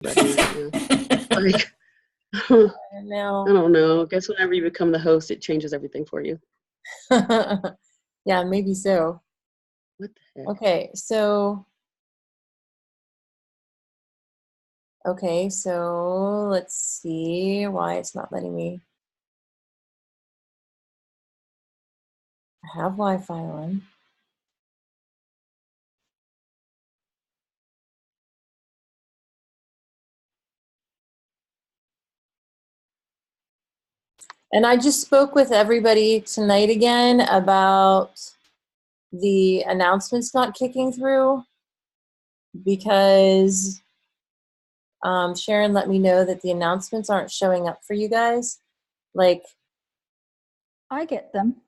Yeah. Like, No. I don't know. I guess whenever you become the host, it changes everything for you. Yeah, maybe so. What the heck? Okay, so let's see why it's not letting me. I have Wi-Fi on. And I just spoke with everybody tonight again about the announcements not kicking through because Sharon let me know that the announcements aren't showing up for you guys. Like, I get them.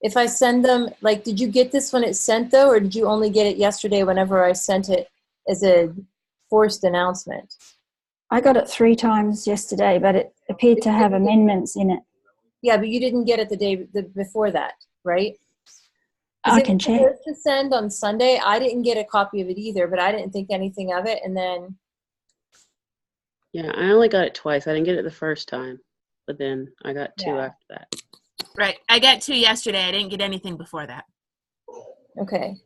if I send them, like, did you get this when it's sent though, or did you only get it yesterday whenever I sent it as a forced announcement? I got it 3 times yesterday, but it appeared to have amendments in it. Yeah, but you didn't get it the before that, right? I can check. It was supposed to send on Sunday. I didn't get a copy of it either, but I didn't think anything of it. And then, Yeah, I only got it twice. I didn't get it the first time, but then I got 2 after that. Right. I got 2 yesterday. I didn't get anything before that. okay.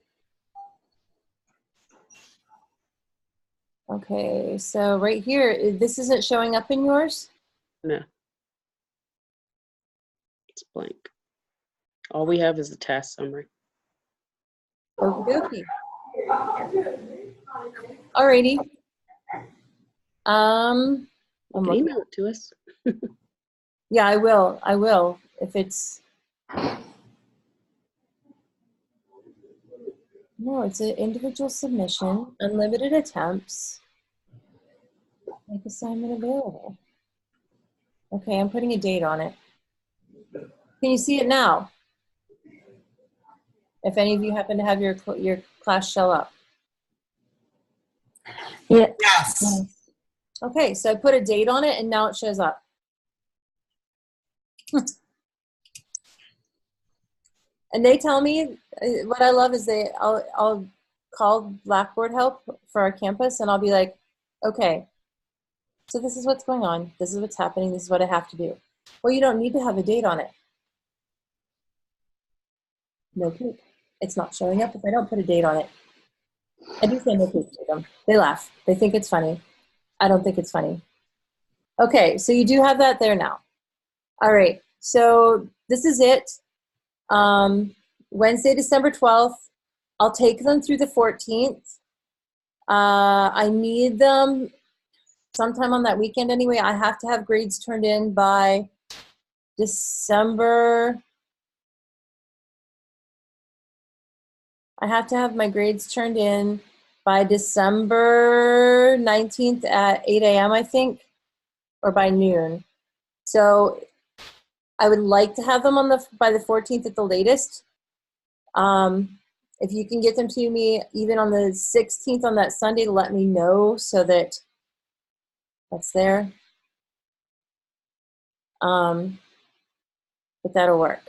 Okay, so right here, this isn't showing up in yours? No. It's blank. All we have is the task summary. Okie Alrighty. Email it to us. Yeah, I will. I will. If it's no, it's an individual submission, unlimited attempts. Make assignment available. Okay, I'm putting a date on it. Can you see it now? If any of you happen to have your class show up. Yeah. Yes. Okay, so I put a date on it and now it shows up. And they tell me, what I love is I'll call Blackboard Help for our campus and I'll be like, okay, so this is what's going on. This is what's happening. This is what I have to do. Well, you don't need to have a date on it. No poop. It's not showing up if I don't put a date on it. I do say no poop to them. They laugh. They think it's funny. I don't think it's funny. Okay, so you do have that there now. All right, so this is it. Wednesday, December 12th. I'll take them through the 14th. I need them sometime on that weekend anyway. I have to have grades turned in by December. I have to have my grades turned in by December 19th at 8 a.m., I think, or by noon. So I would like to have them by the 14th at the latest. If you can get them to me even on the 16th on that Sunday, let me know so that that's there. But that'll work.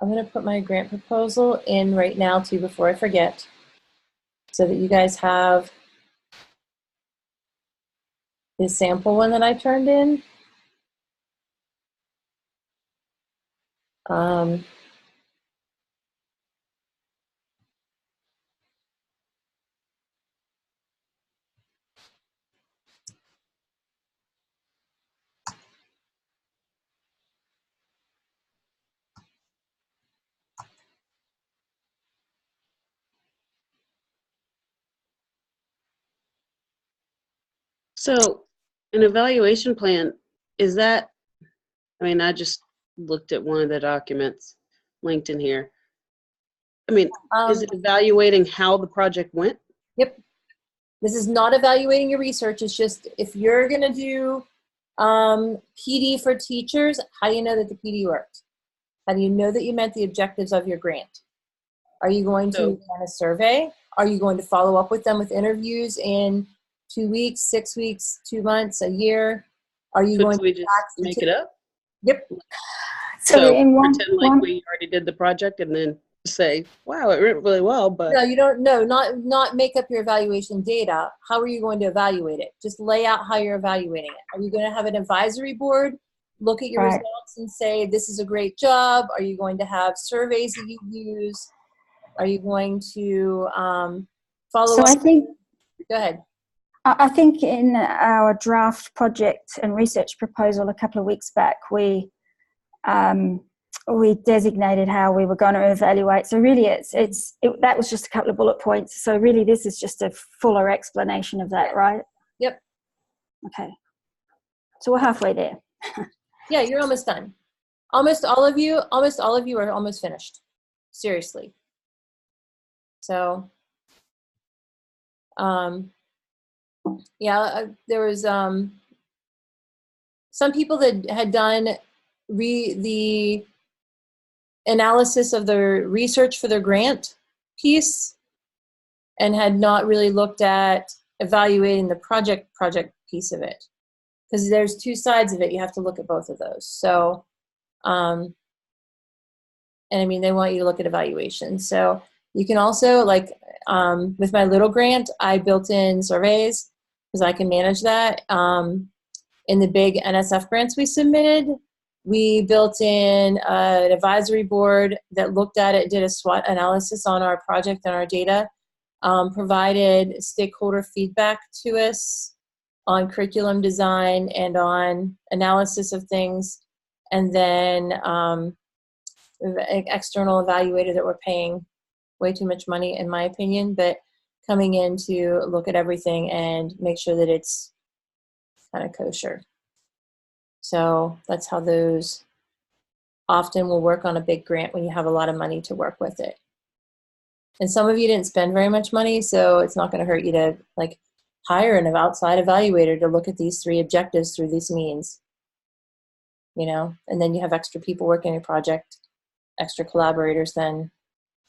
I'm going to put my grant proposal in right now too before I forget so that you guys have the sample one that I turned in. So an evaluation plan, is that, I mean, I just looked at one of the documents linked in here. I mean, is it evaluating how the project went? Yep. This is not evaluating your research. It's just if you're going to do PD for teachers, how do you know that the PD worked? How do you know that you met the objectives of your grant? Are you going to run a survey? Are you going to follow up with them with interviews in 2 weeks, 6 weeks, 2 months, a year? Are you going to just make it up? Yep. So pretend like we already did the project and then say, wow, it went really well, but No, you don't. No, not make up your evaluation data. How are you going to evaluate it? Just lay out how you're evaluating it. Are you going to have an advisory board look at your Right. results and say this is a great job? Are you going to have surveys that you use? Are you going to follow So up? I think Go ahead. I think in our draft project and research proposal a couple of weeks back, we designated how we were going to evaluate. So really, that was just a couple of bullet points. So really, this is just a fuller explanation of that, right? Yep. Okay. So we're halfway there. Yeah, you're almost done. Almost all of you are almost finished. Seriously. So, yeah, there was some people that had done the analysis of their research for their grant piece and had not really looked at evaluating the project piece of it, because there's two sides of it. You have to look at both of those. So, and I mean, they want you to look at evaluation. So you can also, like, with my little grant, I built in surveys because I can manage that. In the big NSF grants we submitted, we built in an advisory board that looked at it, did a SWOT analysis on our project and our data, provided stakeholder feedback to us on curriculum design and on analysis of things, and then an external evaluator that we're paying way too much money, in my opinion, but coming in to look at everything and make sure that it's kind of kosher. So that's how those often will work on a big grant when you have a lot of money to work with it. And some of you didn't spend very much money, so it's not going to hurt you to, like, hire an outside evaluator to look at these 3 objectives through these means, you know, and then you have extra people working on your project, extra collaborators then,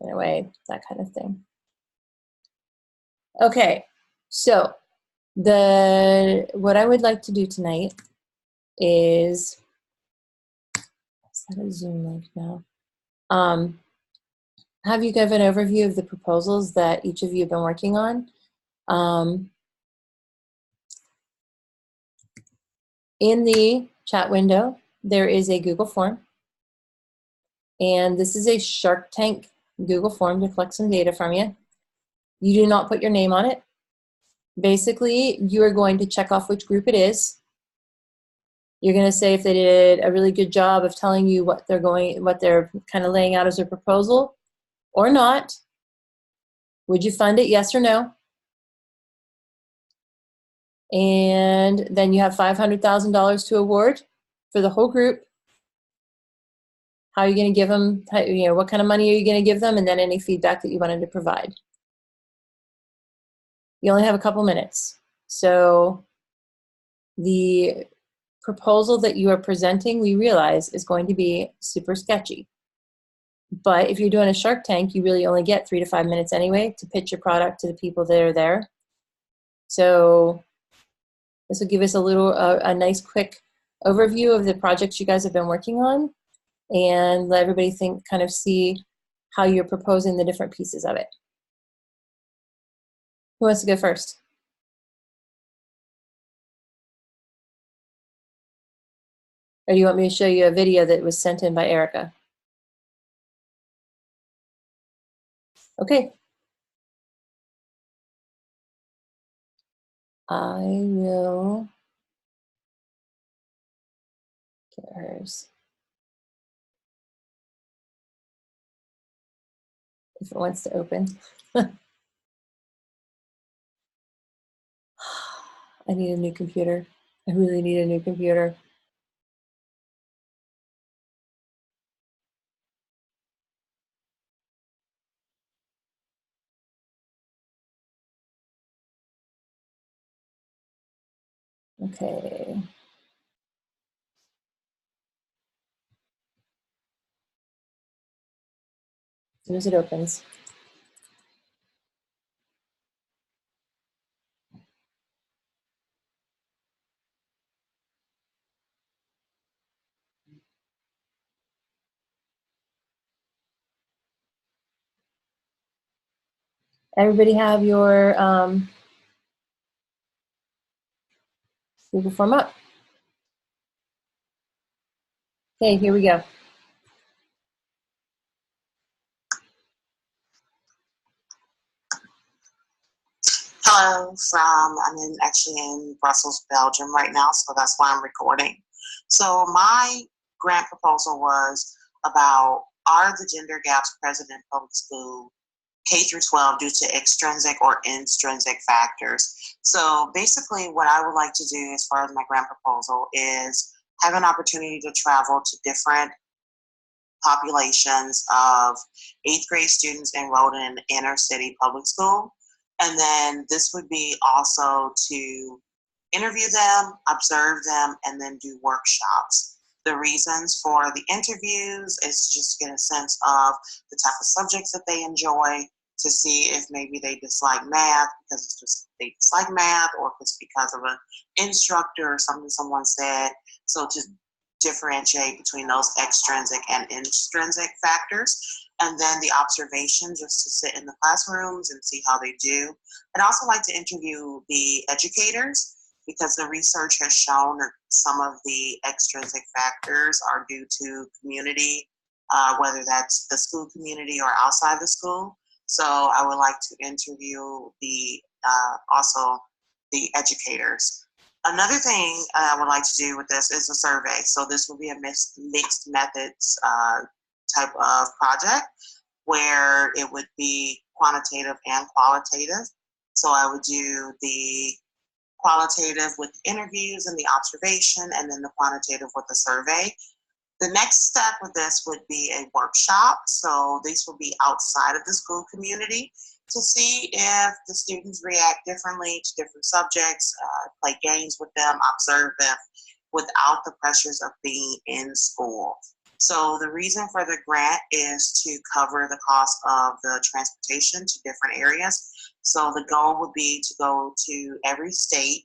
in a way, that kind of thing. Okay, so what I would like to do tonight is that a Zoom link now? Have you give an overview of the proposals that each of you have been working on. In the chat window, there is a Google form. And this is a Shark Tank Google form to collect some data from you. You do not put your name on it. Basically, you are going to check off which group it is. You're going to say if they did a really good job of telling you what they're kind of laying out as a proposal or not. Would you fund it, yes or no? And then you have $500,000 to award for the whole group. How are you going to give them, what kind of money are you going to give them, and then any feedback that you wanted to provide. You only have a couple minutes. So the proposal that you are presenting, we realize, is going to be super sketchy. But if you're doing a Shark Tank, you really only get 3 to 5 minutes anyway to pitch your product to the people that are there. So this will give us a nice quick overview of the projects you guys have been working on, and let everybody kind of see how you're proposing the different pieces of it. Who wants to go first? Or do you want me to show you a video that was sent in by Erica? Okay. I will get hers. If it wants to open. I need a new computer. I really need a new computer. Okay. As soon as it opens. Everybody have your Google form up. Okay, here we go. Hello I'm actually in Brussels, Belgium right now, so that's why I'm recording. So my grant proposal was about, are the gender gaps present in public school K through 12 due to extrinsic or intrinsic factors? So basically what I would like to do as far as my grant proposal is have an opportunity to travel to different populations of 8th grade students enrolled in inner city public school. And then this would be also to interview them, observe them, and then do workshops. The reasons for the interviews is just to get a sense of the type of subjects that they enjoy, to see if maybe they dislike math because it's just they dislike math, or if it's because of an instructor or something someone said. So to differentiate between those extrinsic and intrinsic factors. And then the observation, just to sit in the classrooms and see how they do. I'd also like to interview the educators, because the research has shown that some of the extrinsic factors are due to community, whether that's the school community or outside the school. So I would like to interview the also the educators. Another thing I would like to do with this is a survey. So this will be a mixed methods type of project, where it would be quantitative and qualitative. So I would do the qualitative with interviews and the observation, and then the quantitative with the survey. The next step with this would be a workshop. So these will be outside of the school community to see if the students react differently to different subjects, play games with them, observe them without the pressures of being in school. So the reason for the grant is to cover the cost of the transportation to different areas. So the goal would be to go to every state.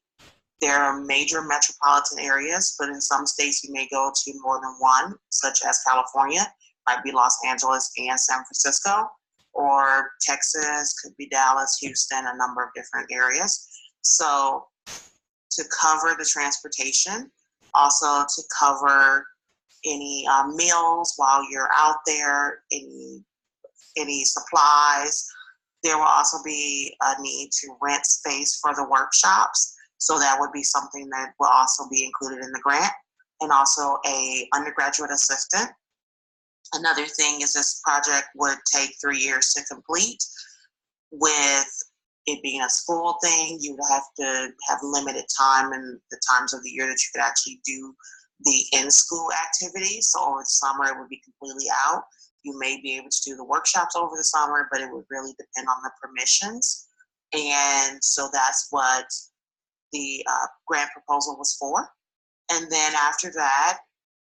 There are major metropolitan areas, but in some states you may go to more than one, such as California, might be Los Angeles and San Francisco, or Texas, could be Dallas, Houston, a number of different areas. So to cover the transportation, also to cover any meals while you're out there, any supplies. There will also be a need to rent space for the workshops. So that would be something that will also be included in the grant, and also a undergraduate assistant. Another thing is this project would take 3 years to complete. With it being a school thing, you would have to have limited time and the times of the year that you could actually do the in-school activities. So over the summer, it would be completely out. You may be able to do the workshops over the summer, but it would really depend on the permissions. And so that's what the grant proposal was for. And then after that,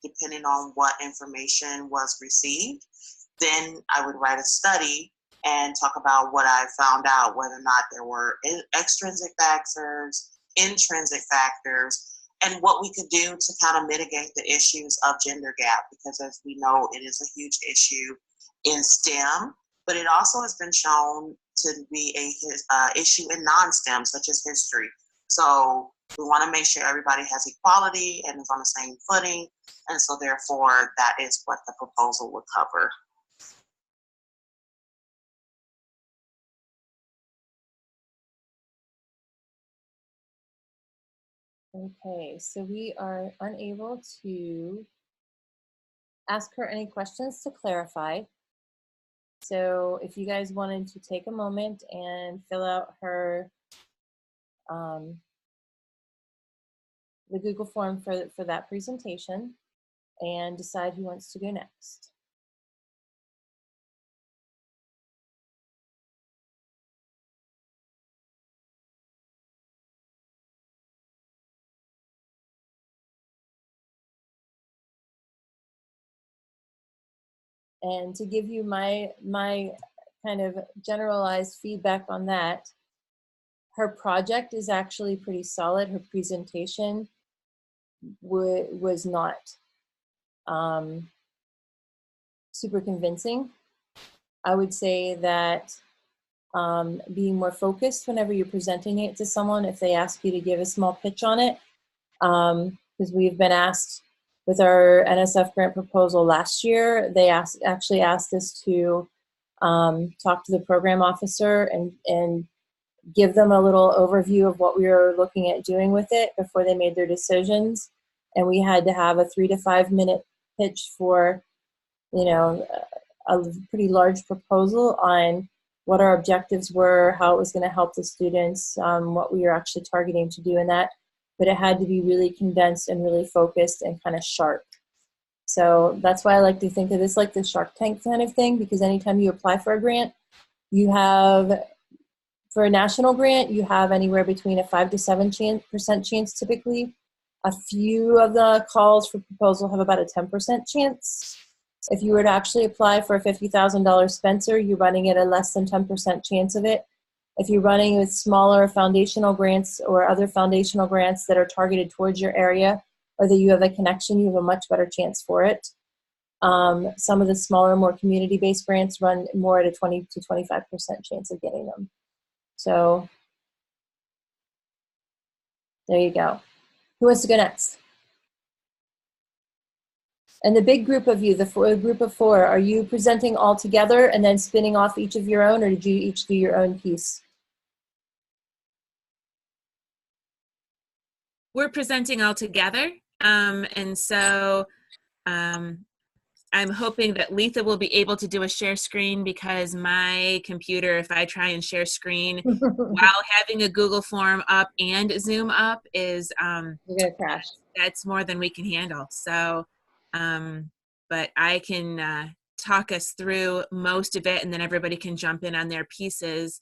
depending on what information was received, then I would write a study and talk about what I found out, whether or not there were extrinsic factors, intrinsic factors, and what we could do to kind of mitigate the issues of gender gap, because as we know, it is a huge issue in STEM, but it also has been shown to be a issue in non-STEM, such as history. So we want to make sure everybody has equality and is on the same footing, and so therefore that is what the proposal would cover. Okay, so we are unable to ask her any questions to clarify. So if you guys wanted to take a moment and fill out her the Google form for that presentation, and decide who wants to go next. And to give you my kind of generalized feedback on that, her project is actually pretty solid. Her presentation was not super convincing. I would say that being more focused whenever you're presenting it to someone if they ask you to give a small pitch on it. Because we've been asked with our NSF grant proposal last year, they actually asked us to talk to the program officer and give them a little overview of what we were looking at doing with it before they made their decisions. And we had to have a 3 to 5 minute pitch for, a pretty large proposal on what our objectives were, how it was going to help the students, what we were actually targeting to do in that. But it had to be really condensed and really focused and kind of sharp. So that's why I like to think of this like the Shark Tank kind of thing, because anytime you apply for a grant, you have, for a national grant, you have anywhere between a 5 to 7% chance typically. A few of the calls for proposal have about a 10% chance. If you were to actually apply for a $50,000 Spencer, you're running at a less than 10% chance of it. If you're running with smaller foundational grants or other foundational grants that are targeted towards your area or that you have a connection, you have a much better chance for it. Some of the smaller, more community-based grants run more at a 20 to 25% chance of getting them. So there you go. Who wants to go next? And the big group of you, the group of 4, are you presenting all together and then spinning off each of your own, or did you each do your own piece? We're presenting all together. And so I'm hoping that Letha will be able to do a share screen, because my computer, if I try and share screen while having a Google form up and Zoom up, is You're gonna crash. That's more than we can handle. So, but I can talk us through most of it, and then everybody can jump in on their pieces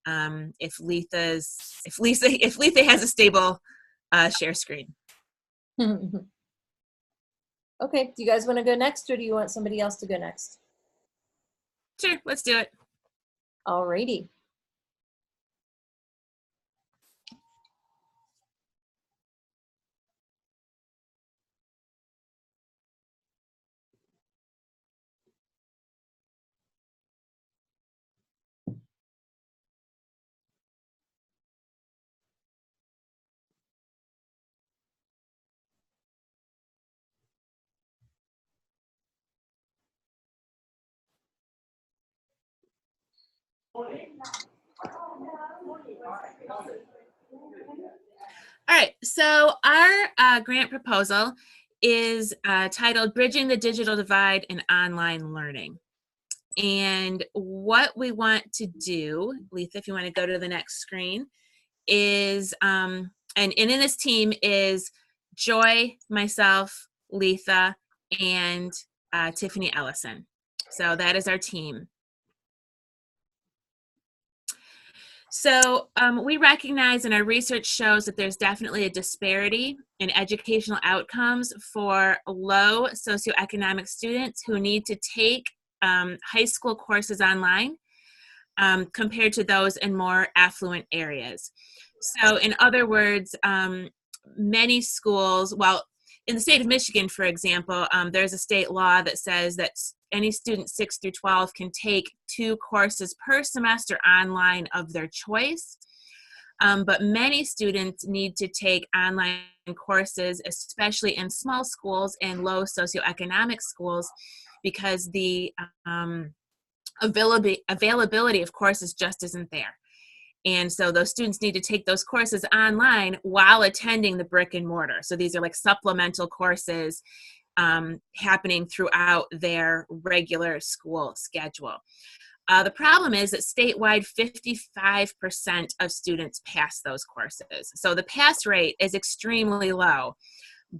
if Letha has a stable share screen. Okay, do you guys want to go next, or do you want somebody else to go next? Sure, let's do it. Alrighty. All right, so our grant proposal is titled Bridging the Digital Divide in Online Learning. And what we want to do, Letha, if you want to go to the next screen, is, and in this team is Joy, myself, Letha, and Tiffany Ellison. So that is our team. So we recognize, and our research shows, that there's definitely a disparity in educational outcomes for low socioeconomic students who need to take high school courses online compared to those in more affluent areas. So in other words, many schools, well, in the state of Michigan, for example, there's a state law that says that any student 6 through 12 can take 2 courses per semester online of their choice. But many students need to take online courses, especially in small schools and low socioeconomic schools, because the availability of courses just isn't there. And so those students need to take those courses online while attending the brick and mortar. So these are like supplemental courses happening throughout their regular school schedule. The problem is that statewide, 55% of students pass those courses. So the pass rate is extremely low.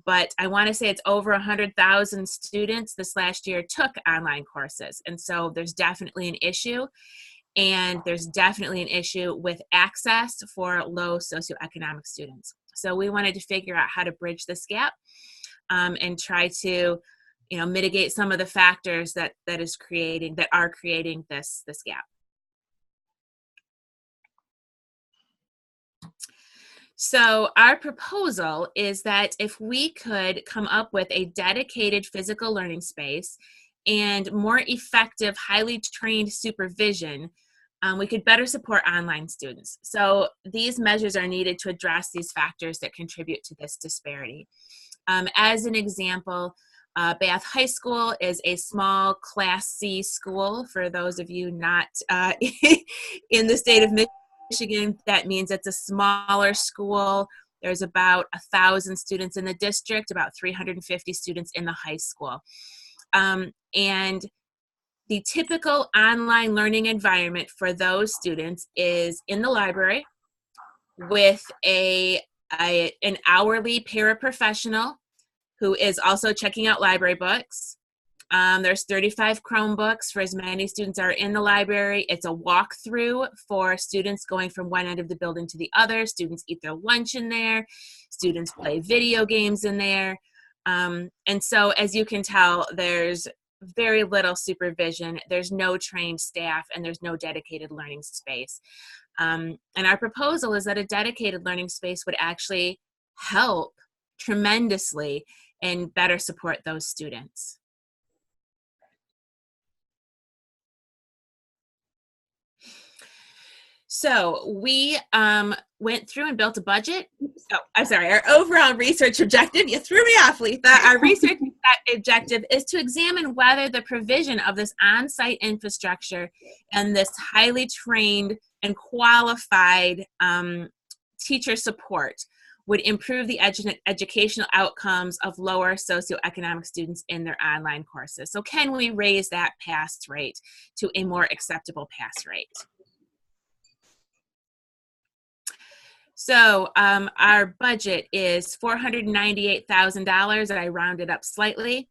But I want to say it's over 100,000 students this last year took online courses. And so there's definitely an issue. And there's definitely an issue with access for low socioeconomic students. So we wanted to figure out how to bridge this gap and try to, mitigate some of the factors that are creating this gap. So our proposal is that if we could come up with a dedicated physical learning space and more effective, highly trained supervision we could better support online students. So these measures are needed to address these factors that contribute to this disparity. As an example, Bath High School is a small Class C school. For those of you not in the state of Michigan, that means it's a smaller school. There's about 1,000 students in the district, about 350 students in the high school. And the typical online learning environment for those students is in the library with an hourly paraprofessional who is also checking out library books. There's 35 Chromebooks for as many students are in the library. It's a walkthrough for students going from one end of the building to the other. Students eat their lunch in there. Students play video games in there. And so as you can tell, there's very little supervision. There's no trained staff and there's no dedicated learning space. And our proposal is that a dedicated learning space would actually help tremendously and better support those students. So we went through and built a budget. Oh, I'm sorry, our overall research objective, you threw me off, Letha. Our research objective is to examine whether the provision of this on-site infrastructure and this highly trained and qualified teacher support would improve the educational outcomes of lower socioeconomic students in their online courses. So can we raise that pass rate to a more acceptable pass rate? So our budget is $498,000. I rounded up slightly,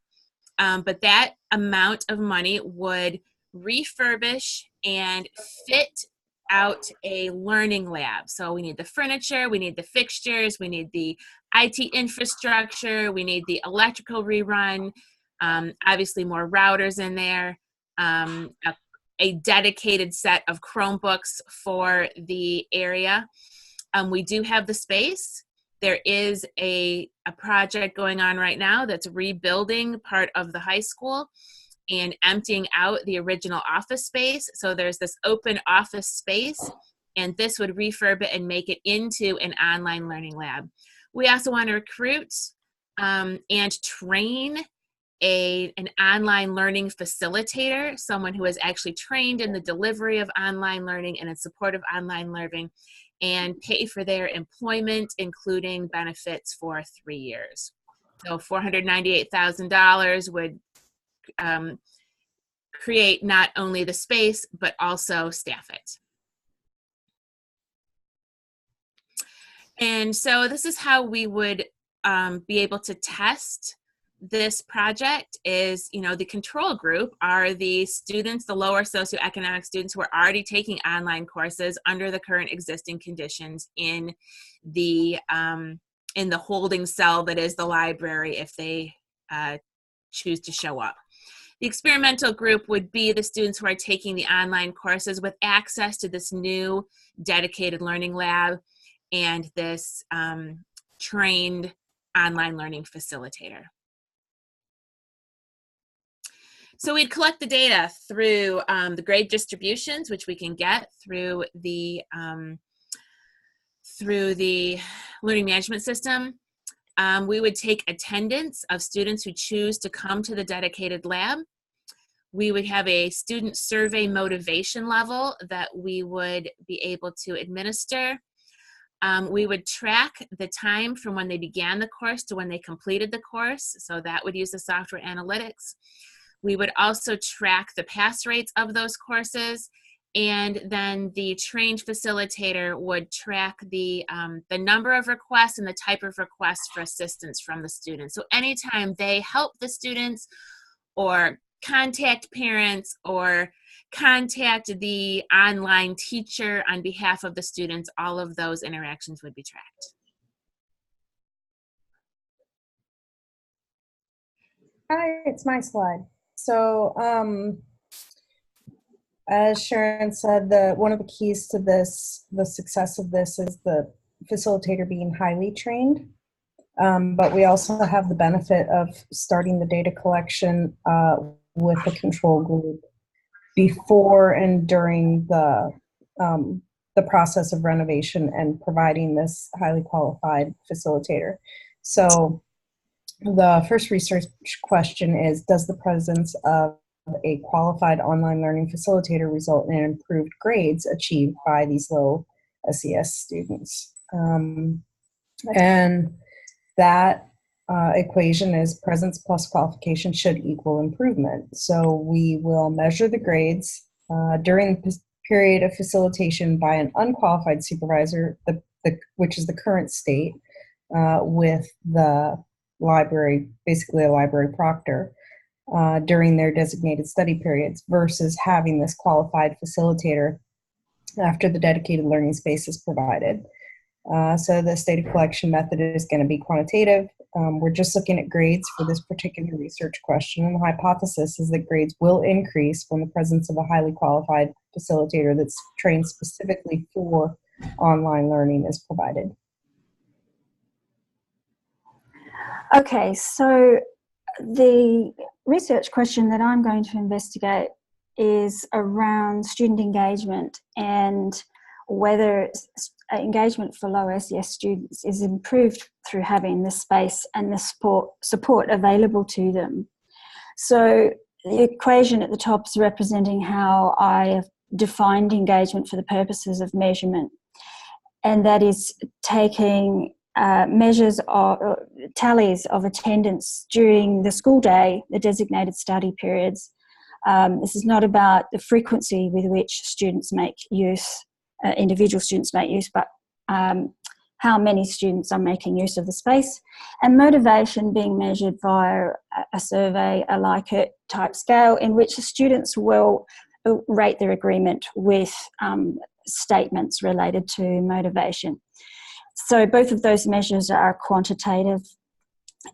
but that amount of money would refurbish and fit out a learning lab. So we need the furniture, we need the fixtures, we need the IT infrastructure, we need the electrical rerun, obviously more routers in there, a dedicated set of Chromebooks for the area. We do have the space. There is a project going on right now that's rebuilding part of the high school and emptying out the original office space. So there's this open office space, and this would refurb it and make it into an online learning lab. We also want to recruit and train an online learning facilitator, someone who is actually trained in the delivery of online learning and in support of online learning, and pay for their employment, including benefits for 3 years. So $498,000 would create not only the space, but also staff it. And so this is how we would be able to test this project. Is, the control group are the students, the lower socioeconomic students who are already taking online courses under the current existing conditions in the holding cell that is the library if they choose to show up. The experimental group would be the students who are taking the online courses with access to this new dedicated learning lab and this trained online learning facilitator. So we'd collect the data through the grade distributions, which we can get through the learning management system. We would take attendance of students who choose to come to the dedicated lab. We would have a student survey motivation level that we would be able to administer. We would track the time from when they began the course to when they completed the course, so that would use the software analytics. We would also track the pass rates of those courses, and then the trained facilitator would track the number of requests and the type of requests for assistance from the students. So anytime they help the students or contact parents or contact the online teacher on behalf of the students, all of those interactions would be tracked. Hi, it's my slide. So as Sharon said, one of the keys to this, the success of this, is the facilitator being highly trained. But we also have the benefit of starting the data collection with the control group before and during the the process of renovation and providing this highly qualified facilitator. So the first research question is, does the presence of a qualified online learning facilitator result in improved grades achieved by these low SES students? And that equation is presence plus qualification should equal improvement. So we will measure the grades during the period of facilitation by an unqualified supervisor, which is the current state, with the library, basically a library proctor, during their designated study periods, versus having this qualified facilitator after the dedicated learning space is provided. So the data collection method is going to be quantitative. We're just looking at grades for this particular research question, and the hypothesis is that grades will increase when the presence of a highly qualified facilitator that's trained specifically for online learning is provided. Okay, so the research question that I'm going to investigate is around student engagement and whether engagement for low SES students is improved through having the space and the support available to them. So the equation at the top is representing how I have defined engagement for the purposes of measurement, and that is taking measures of tallies of attendance during the school day, the designated study periods. This is not about the frequency with which students make use, individual students make use, but how many students are making use of the space, and motivation being measured via a survey, a Likert type scale, in which the students will rate their agreement with statements related to motivation. So both of those measures are quantitative,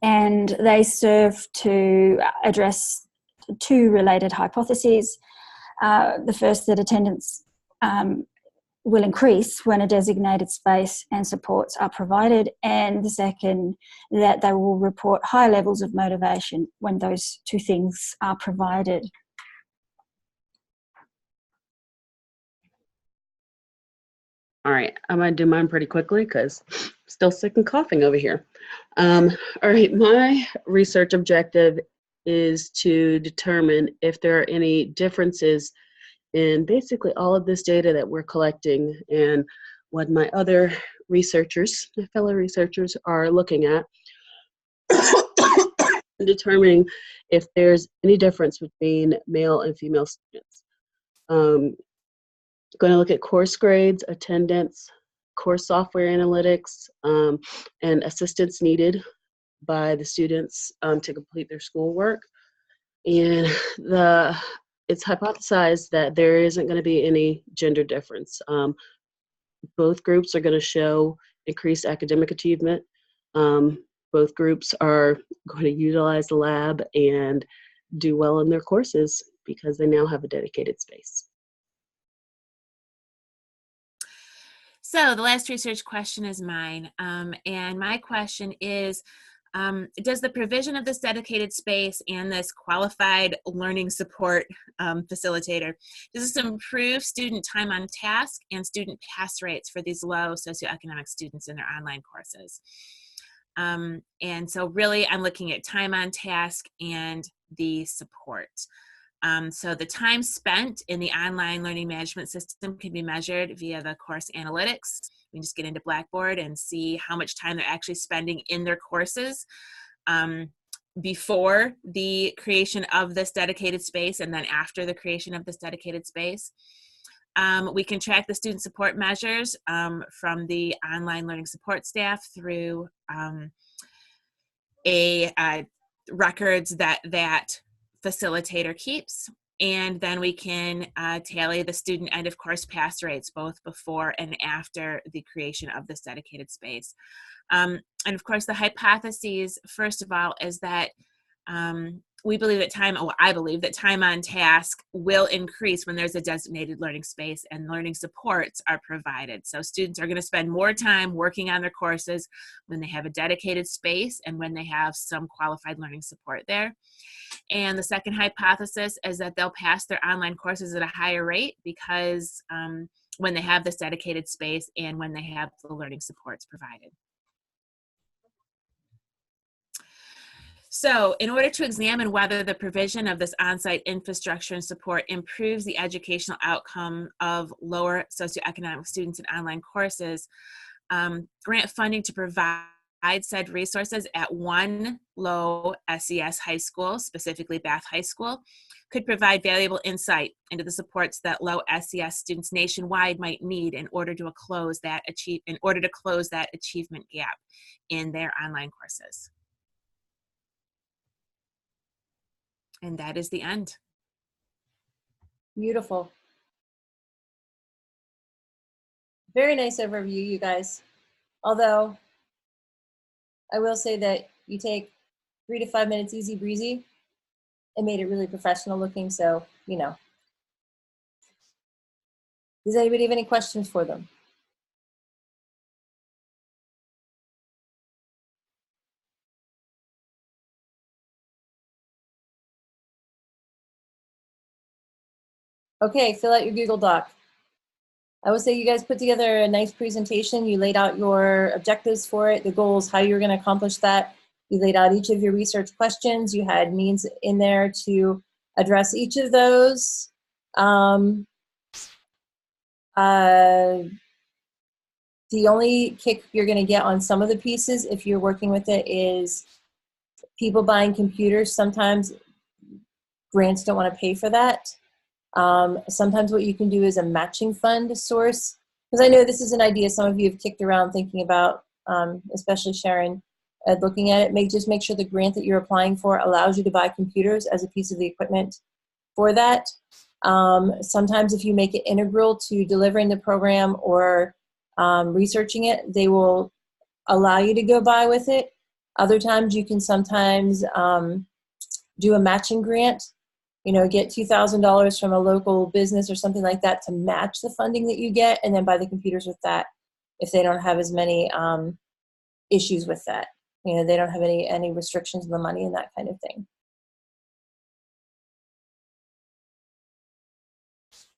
and they serve to address two related hypotheses. The first, that attendance will increase when a designated space and supports are provided, and the second, that they will report high levels of motivation when those two things are provided. All right, I'm gonna do mine pretty quickly because I'm still sick and coughing over here. All right, my research objective is to determine if there are any differences in basically all of this data that we're collecting and what my other researchers, my fellow researchers, are looking at, and determining if there's any difference between male and female students. Going to look at course grades, attendance, course software analytics, and assistance needed by the students to complete their schoolwork. And it's hypothesized that there isn't going to be any gender difference. Both groups are going to show increased academic achievement. Both groups are going to utilize the lab and do well in their courses because they now have a dedicated space. So the last research question is mine, and my question is, does the provision of this dedicated space and this qualified learning support facilitator, does this improve student time on task and student pass rates for these low socioeconomic students in their online courses? And so really I'm looking at time on task and the support. So the time spent in the online learning management system can be measured via the course analytics. We can just get into Blackboard and see how much time they're actually spending in their courses before the creation of this dedicated space and then after the creation of this dedicated space. We can track the student support measures from the online learning support staff through records that facilitator keeps, and then we can tally the student end of course pass rates both before and after the creation of this dedicated space. And of course the hypotheses, first of all, is that I believe that time on task will increase when there's a designated learning space and learning supports are provided. So students are going to spend more time working on their courses when they have a dedicated space and when they have some qualified learning support there. And the second hypothesis is that they'll pass their online courses at a higher rate because when they have this dedicated space and when they have the learning supports provided. So in order to examine whether the provision of this on-site infrastructure and support improves the educational outcome of lower socioeconomic students in online courses, grant funding to provide said resources at one low SES high school, specifically Bath High School, could provide valuable insight into the supports that low SES students nationwide might need in order to close that achievement gap in their online courses. And that is the end. Beautiful. Very nice overview, you guys. Although, I will say that you take 3 to 5 minutes easy breezy and made it really professional looking, so, you know. Does anybody have any questions for them? Okay, fill out your Google Doc. I would say you guys put together a nice presentation. You laid out your objectives for it, the goals, how you're going to accomplish that. You laid out each of your research questions. You had means in there to address each of those. The only kick you're going to get on some of the pieces, if you're working with it, is people buying computers. Sometimes grants don't want to pay for that. Sometimes what you can do is a matching fund source, because I know this is an idea some of you have kicked around thinking about, especially Sharon, looking at it. Just make sure the grant that you're applying for allows you to buy computers as a piece of the equipment for that. Sometimes if you make it integral to delivering the program or researching it, they will allow you to go buy with it. Other times you can sometimes do a matching grant. You know, get $2,000 from a local business or something like that to match the funding that you get, and then buy the computers with that if they don't have as many issues with that. You know, they don't have any restrictions on the money and that kind of thing.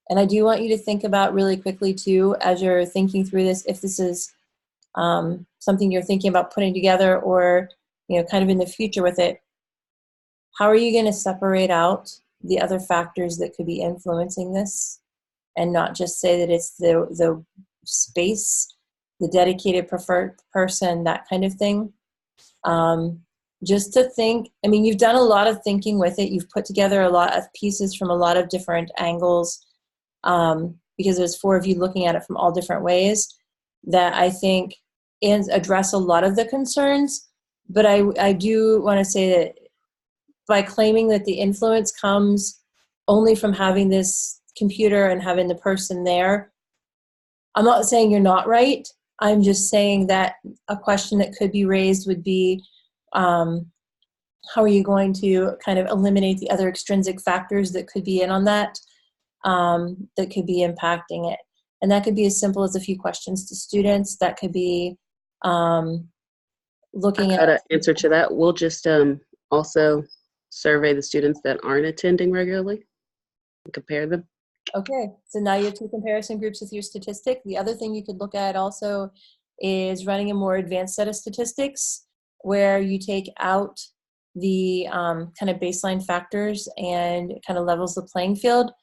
And I do want you to think about really quickly too, as you're thinking through this, if this is something you're thinking about putting together or, you know, kind of in the future with it, how are you going to separate out the other factors that could be influencing this, and not just say that it's the space, the dedicated preferred person, that kind of thing. Just to think, I mean, you've done a lot of thinking with it. You've put together a lot of pieces from a lot of different angles, because there's 4 of you looking at it from all different ways that I think address a lot of the concerns. But I do want to say that by claiming that the influence comes only from having this computer and having the person there, I'm not saying you're not right. I'm just saying that a question that could be raised would be, how are you going to kind of eliminate the other extrinsic factors that could be in on that, that could be impacting it? And that could be as simple as a few questions to students. That could be looking I've got at... an answer to that. We'll just also survey the students that aren't attending regularly and compare them. Okay, so now you have 2 comparison groups with your statistic. The other thing you could look at also is running a more advanced set of statistics where you take out the kind of baseline factors and kind of levels the playing field.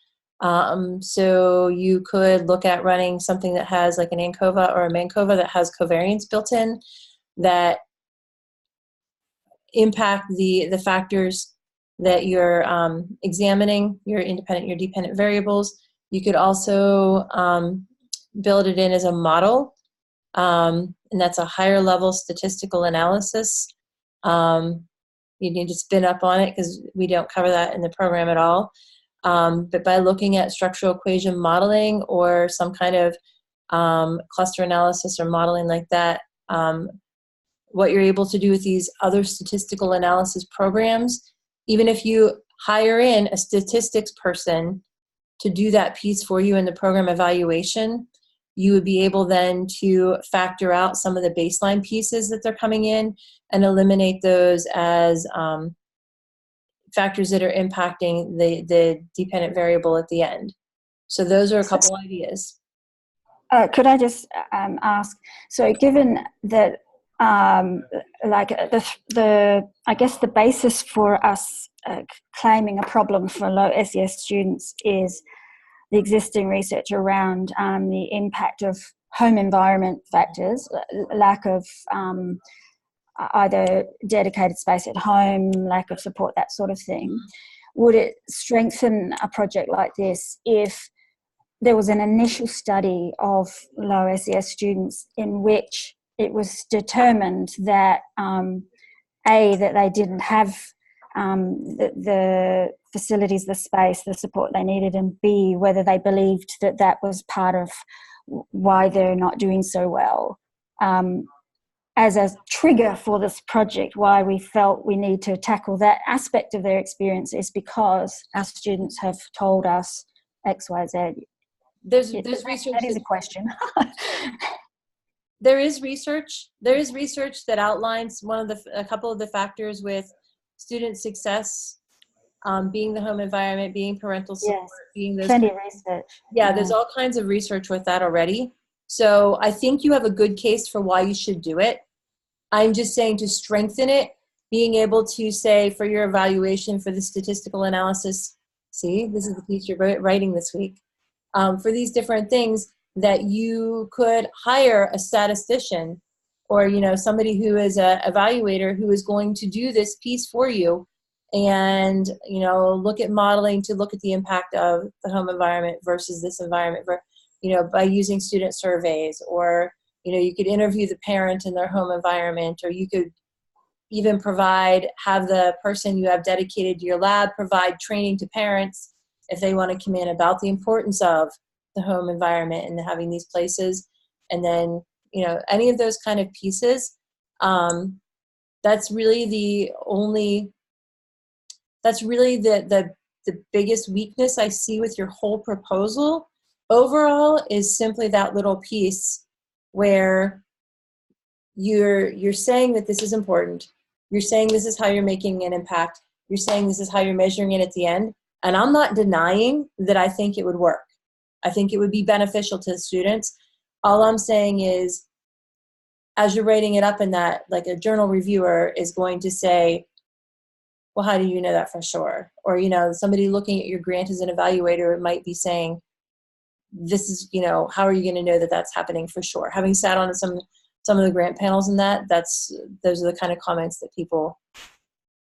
So you could look at running something that has like an ANCOVA or a MANCOVA that has covariance built in that impact the factors that you're examining, your independent, your dependent variables. You could also build it in as a model, and that's a higher level statistical analysis. You need to spin up on it because we don't cover that in the program at all. But by looking at structural equation modeling or some kind of cluster analysis or modeling like that, what you're able to do with these other statistical analysis programs, even if you hire in a statistics person to do that piece for you in the program evaluation, you would be able then to factor out some of the baseline pieces that they're coming in and eliminate those as factors that are impacting the dependent variable at the end. So those are a couple ideas. Could I just ask? So, given that, like I guess the basis for us claiming a problem for low SES students is the existing research around the impact of home environment factors, lack of either dedicated space at home, lack of support, that sort of thing. Would it strengthen a project like this if there was an initial study of low SES students in which it was determined that that they didn't have the facilities, the space, the support they needed, and B, whether they believed that that was part of why they're not doing so well. As a trigger for this project, why we felt we need to tackle that aspect of their experience is because our students have told us X, Y, Z. There's research. That is a question. There is research that outlines a couple of the factors with student success, being the home environment, being parental support, Yes, being those. plenty of research. Yeah, there's all kinds of research with that already. So I think you have a good case for why you should do it. I'm just saying to strengthen it, being able to say for your evaluation for the statistical analysis, see, this is the piece you're writing this week, for these different things, that you could hire a statistician or, you know, somebody who is an evaluator who is going to do this piece for you and, you know, look at modeling to look at the impact of the home environment versus this environment, you know, by using student surveys, or, you know, you could interview the parent in their home environment, or you could even have the person you have dedicated to your lab provide training to parents if they want to come in about the importance of the home environment and having these places. And then, you know, any of those kind of pieces, that's really the biggest weakness I see with your whole proposal overall is simply that little piece where you're saying that this is important. You're saying this is how you're making an impact. You're saying this is how you're measuring it at the end. And I'm not denying that I think it would work. I think it would be beneficial to the students. All I'm saying is, as you're writing it up in that, like a journal reviewer is going to say, well, how do you know that for sure? Or, you know, somebody looking at your grant as an evaluator might be saying, this is, you know, how are you going to know that that's happening for sure? Having sat on some of the grant panels and those are the kind of comments that people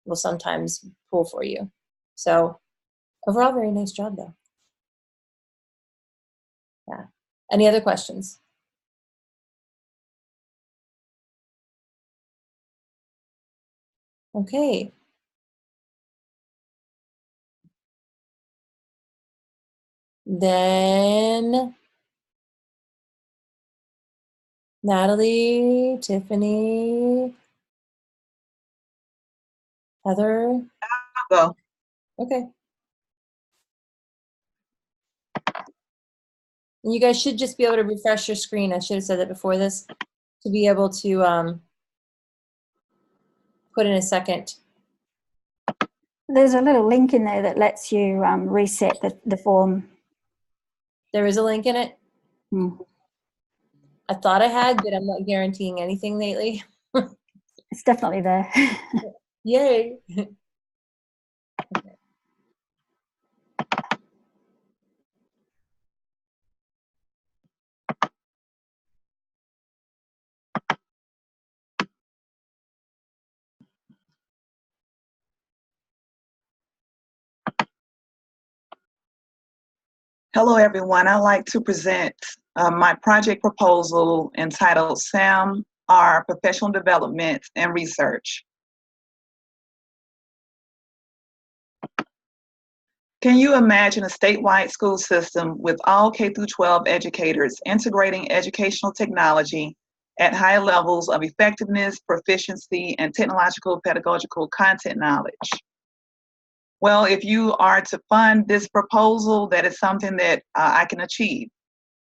will sometimes pull for you. So overall, very nice job though. Yeah. Any other questions? Okay. Then Natalie, Tiffany, Heather. Go. Okay. And you guys should just be able to refresh your screen. I should have said that before this, to be able to put in a second. There's a little link in there that lets you reset the form. There is a link in it. Mm. I thought I had, but I'm not guaranteeing anything lately. It's definitely there. Yay. Okay. Hello, everyone. I'd like to present my project proposal entitled SAM-R Professional Development and Research. Can you imagine a statewide school system with all K-12 educators integrating educational technology at high levels of effectiveness, proficiency, and technological pedagogical content knowledge? Well, if you are to fund this proposal, that is something that I can achieve.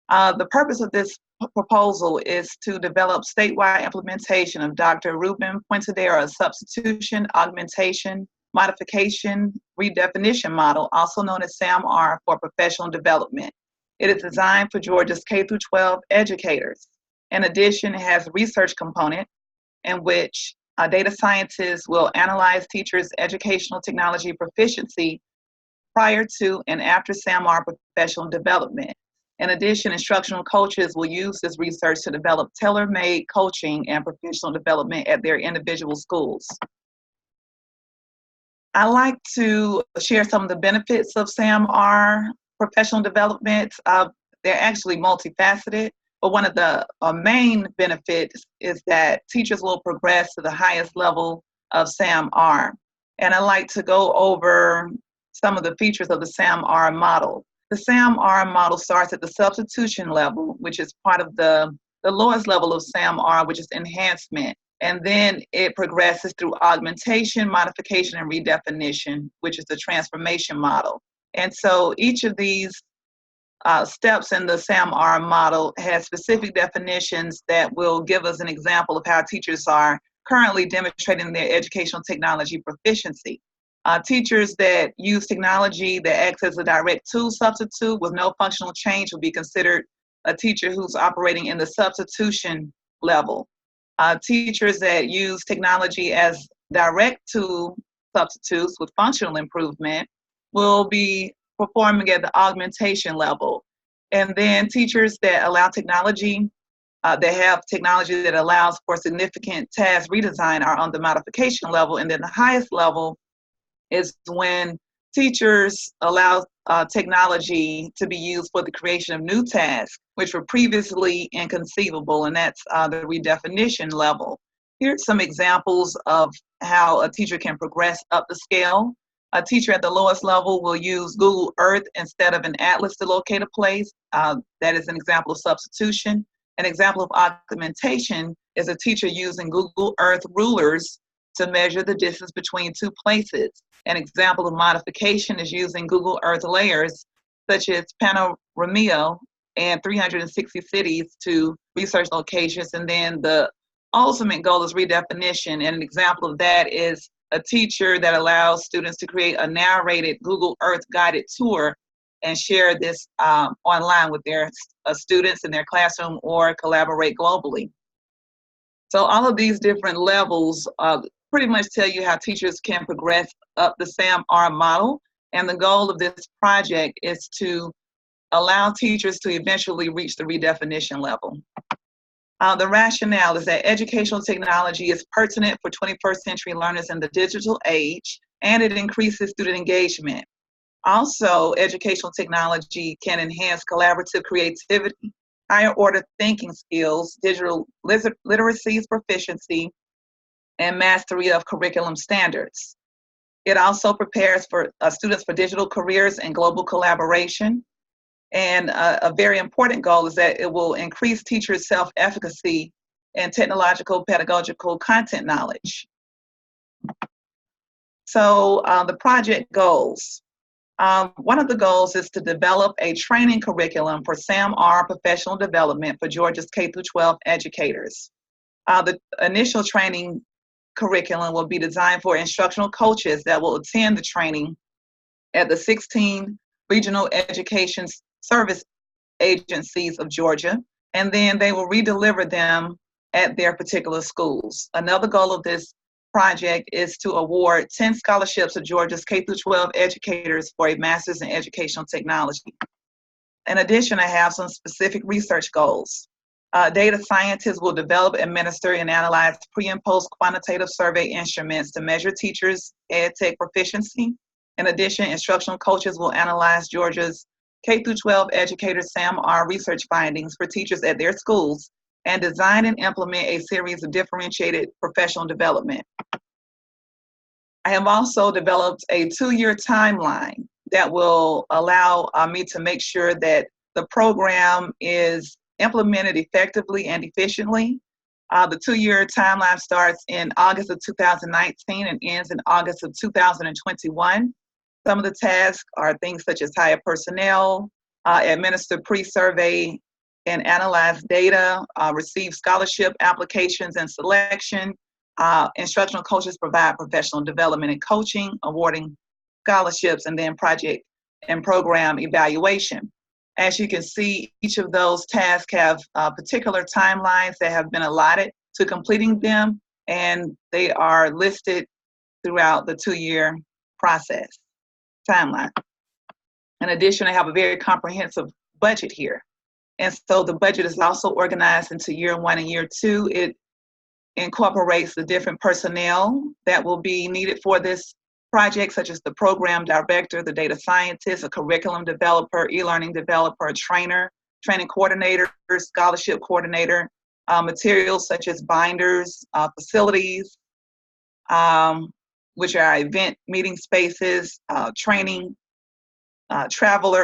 The purpose of this proposal is to develop statewide implementation of Dr. Ruben Pointedera's substitution, augmentation, modification, redefinition model, also known as SAM-R for professional development. It is designed for Georgia's K through 12 educators. In addition, it has a research component in which data scientists will analyze teachers' educational technology proficiency prior to and after SAMR professional development. In addition, instructional coaches will use this research to develop tailor-made coaching and professional development at their individual schools. I like to share some of the benefits of SAMR professional development. They're actually multifaceted, but one of the main benefits is that teachers will progress to the highest level of SAMR. And I like to go over some of the features of the SAMR model. The SAMR model starts at the substitution level, which is part of the lowest level of SAMR, which is enhancement. And then it progresses through augmentation, modification, and redefinition, which is the transformation model. And so each of these steps in the SAMR model has specific definitions that will give us an example of how teachers are currently demonstrating their educational technology proficiency. Teachers that use technology that acts as a direct tool substitute with no functional change will be considered a teacher who's operating in the substitution level. Teachers that use technology as direct tool substitutes with functional improvement will be performing at the augmentation level. And then teachers that allow technology, that have technology that allows for significant task redesign are on the modification level. And then the highest level is when teachers allow technology to be used for the creation of new tasks, which were previously inconceivable, and that's the redefinition level. Here's some examples of how a teacher can progress up the scale. A teacher at the lowest level will use Google Earth instead of an atlas to locate a place. That is an example of substitution. An example of augmentation is a teacher using Google Earth rulers to measure the distance between two places. An example of modification is using Google Earth layers, such as Panorama and 360 cities to research locations. And then the ultimate goal is redefinition. And an example of that is a teacher that allows students to create a narrated Google Earth guided tour and share this online with their students in their classroom or collaborate globally. So all of these different levels pretty much tell you how teachers can progress up the SAMR model. And the goal of this project is to allow teachers to eventually reach the redefinition level. The rationale is that educational technology is pertinent for 21st century learners in the digital age, and it increases student engagement. Also, educational technology can enhance collaborative creativity, higher order thinking skills, digital literacy proficiency, and mastery of curriculum standards. It also prepares for students for digital careers and global collaboration. And a very important goal is that it will increase teachers' self-efficacy and technological pedagogical content knowledge. So the project goals. One of the goals is to develop a training curriculum for SAMR professional development for Georgia's K-12 educators. The initial training curriculum will be designed for instructional coaches that will attend the training at the 16 regional education service agencies of Georgia, and then they will redeliver them at their particular schools. Another goal of this project is to award 10 scholarships to Georgia's K-12 educators for a master's in educational technology. In addition, I have some specific research goals. Data scientists will develop, administer, and analyze pre- and post-quantitative survey instruments to measure teachers' EdTech proficiency. In addition, instructional coaches will analyze Georgia's K-12 educators' SAMR research findings for teachers at their schools and design and implement a series of differentiated professional development. I have also developed a 2-year timeline that will allow me to make sure that the program is implemented effectively and efficiently. The 2-year timeline starts in August of 2019 and ends in August of 2021. Some of the tasks are things such as hire personnel, administer pre-survey and analyze data, receive scholarship applications and selection. Instructional coaches provide professional development and coaching, awarding scholarships, and then project and program evaluation. As you can see, each of those tasks have particular timelines that have been allotted to completing them, and they are listed throughout the 2-year process timeline. In addition, I have a very comprehensive budget here. And so the budget is also organized into year 1 and year 2. It incorporates the different personnel that will be needed for this project, such as the program director, the data scientist, a curriculum developer, e-learning developer, a trainer, training coordinator, scholarship coordinator, materials such as binders, facilities, which are event meeting spaces, training, travel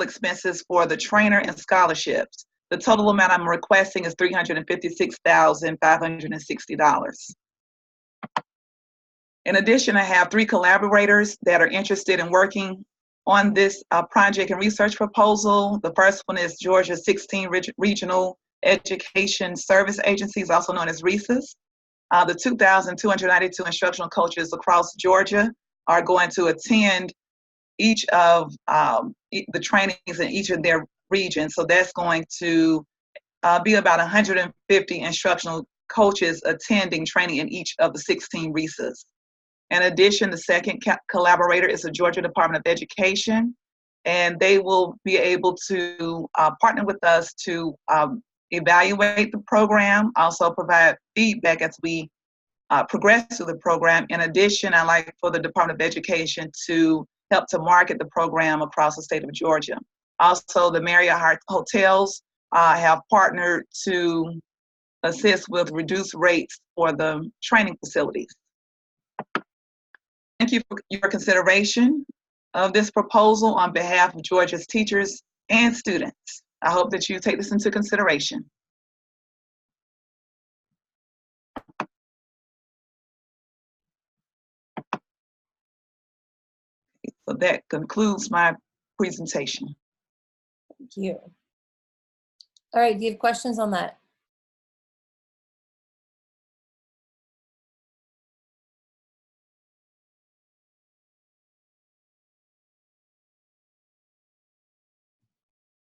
expenses for the trainer, and scholarships. The total amount I'm requesting is $356,560. In addition, I have 3 collaborators that are interested in working on this project and research proposal. The first one is Georgia's 16 Regional Education Service Agencies, also known as RESAs. The 2,292 instructional coaches across Georgia are going to attend each of the trainings in each of their regions. So that's going to be about 150 instructional coaches attending training in each of the 16 RESAs. In addition, the second collaborator is the Georgia Department of Education, and they will be able to partner with us to evaluate the program, also provide feedback as we progress through the program. In addition, I'd like for the Department of Education to help to market the program across the state of Georgia. Also, the Marriott Hotels have partnered to assist with reduced rates for the training facilities. Thank you for your consideration of this proposal on behalf of Georgia's teachers and students. I hope that you take this into consideration. So that concludes my presentation. Thank you. All right, do you have questions on that?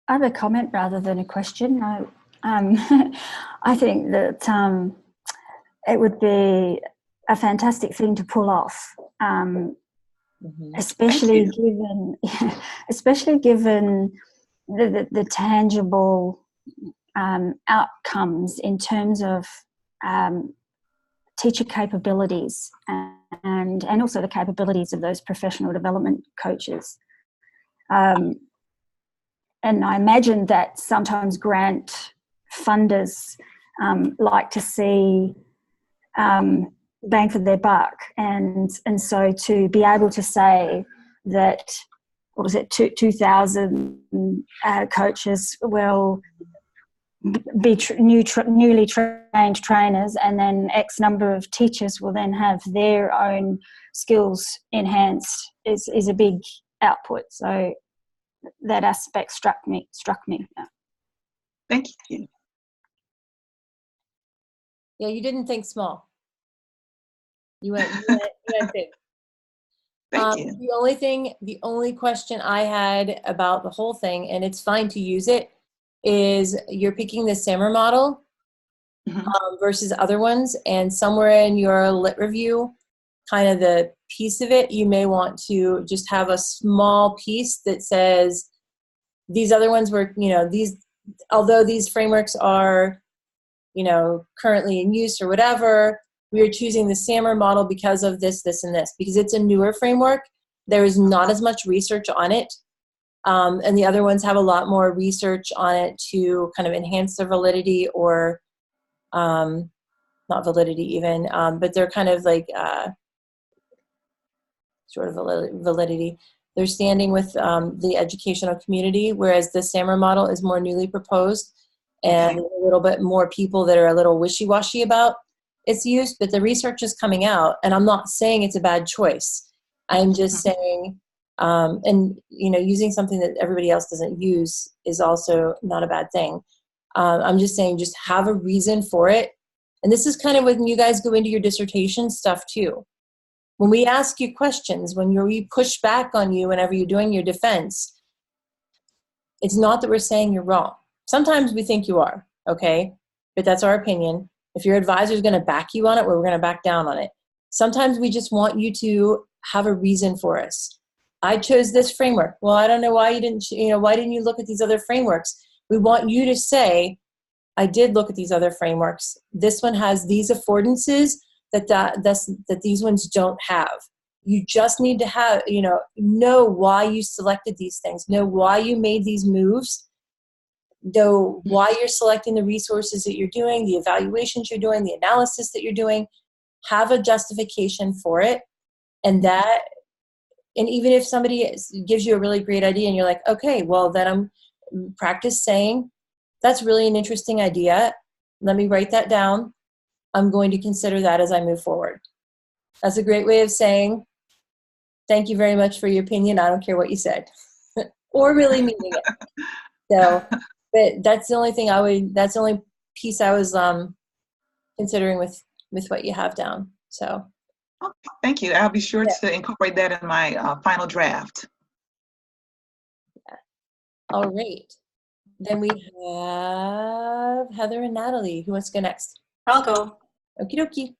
I have a comment rather than a question. I think that it would be a fantastic thing to pull off, especially given the tangible outcomes in terms of teacher capabilities and also the capabilities of those professional development coaches. And I imagine that sometimes grant funders like to see bang for their buck. And so to be able to say that, 2,000 coaches will be newly trained trainers, and then X number of teachers will then have their own skills enhanced is a big output. So that aspect struck me. Thank you. Yeah, you didn't think small. You went big. Thank you. The only question I had about the whole thing, and it's fine to use it, is you're picking the SAMR model versus other ones, and somewhere in your lit review, kind of the piece of it, you may want to just have a small piece that says these other ones were, although these frameworks are, currently in use or whatever, we are choosing the SAMR model because of this, this, and this, because it's a newer framework. There is not as much research on it. And the other ones have a lot more research on it to kind of enhance their validity or not validity even, but they're kind of like sort of validity. They're standing with the educational community, whereas the SAMR model is more newly proposed and a little bit more people that are a little wishy-washy about its use, but the research is coming out, and I'm not saying it's a bad choice. I'm just saying, and using something that everybody else doesn't use is also not a bad thing. I'm just saying, just have a reason for it. And this is kind of when you guys go into your dissertation stuff too. When we ask you questions, when we push back on you whenever you're doing your defense, It's not that we're saying you're wrong. Sometimes we think you are, okay? But that's our opinion. If your advisor is going to back you on it, we're going to back down on it. Sometimes we just want you to have a reason for us. I chose this framework. Well, I don't know why you didn't, why didn't you look at these other frameworks? We want you to say, I did look at these other frameworks. This one has these affordances that these ones don't have. You just need to have, know why you selected these things, know why you made these moves, know why you're selecting the resources that you're doing, the evaluations you're doing, the analysis that you're doing. Have a justification for it. And even if somebody gives you a really great idea and you're like, okay, well, then I'm practice saying, that's really an interesting idea. Let me write that down. I'm going to consider that as I move forward. That's a great way of saying, thank you very much for your opinion. I don't care what you said. Or really meaning it. So, but that's the only thing that's the only piece I was considering with what you have down. So. Thank you. I'll be sure to incorporate that in my final draft. Yeah. All right. Then we have Heather and Natalie. Who wants to go next? I'll go. Okie dokie.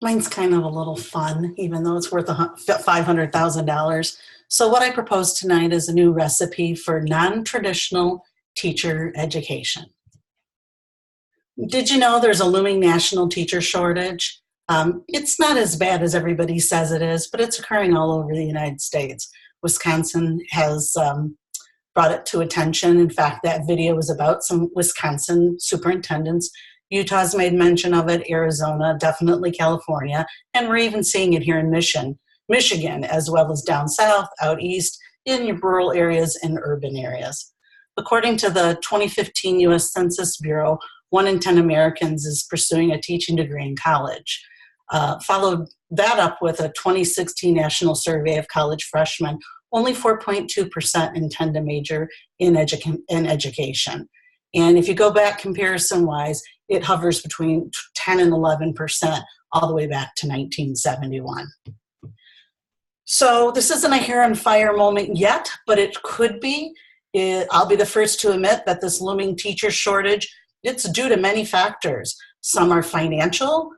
Mine's kind of a little fun, even though it's worth $500,000. So what I propose tonight is a new recipe for non-traditional teacher education. Did you know there's a looming national teacher shortage? It's not as bad as everybody says it is, but it's occurring all over the United States. Wisconsin has brought it to attention. In fact, that video was about some Wisconsin superintendents. Utah's made mention of it, Arizona, definitely California, and we're even seeing it here in Michigan, as well as down south, out east, in your rural areas and urban areas. According to the 2015 U.S. Census Bureau, 1 in 10 Americans is pursuing a teaching degree in college. Followed that up with a 2016 national survey of college freshmen. Only 4.2% intend to major in education. And if you go back comparison-wise, it hovers between 10 and 11% all the way back to 1971. So this isn't a hair on fire moment yet, but it could be. I'll be the first to admit that this looming teacher shortage, it's due to many factors. Some are financial,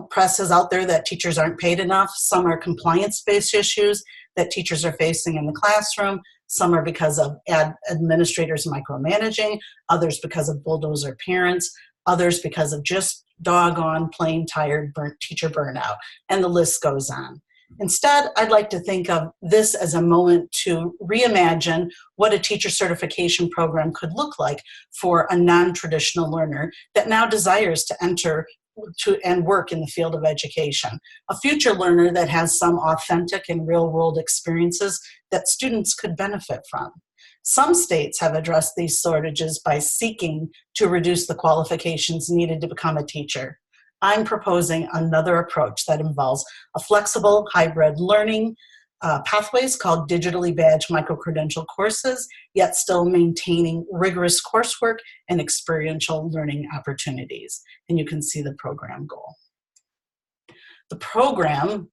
press is out there that teachers aren't paid enough. Some are compliance-based issues that teachers are facing in the classroom. Some are because of administrators micromanaging, others because of bulldozer parents, others because of just doggone plain tired teacher burnout, and the list goes on. Instead, I'd like to think of this as a moment to reimagine what a teacher certification program could look like for a non-traditional learner that now desires to enter and work in the field of education. A future learner that has some authentic and real-world experiences that students could benefit from. Some states have addressed these shortages by seeking to reduce the qualifications needed to become a teacher. I'm proposing another approach that involves a flexible hybrid learning pathways called digitally badged micro-credential courses, yet still maintaining rigorous coursework and experiential learning opportunities. And you can see the program goal. The program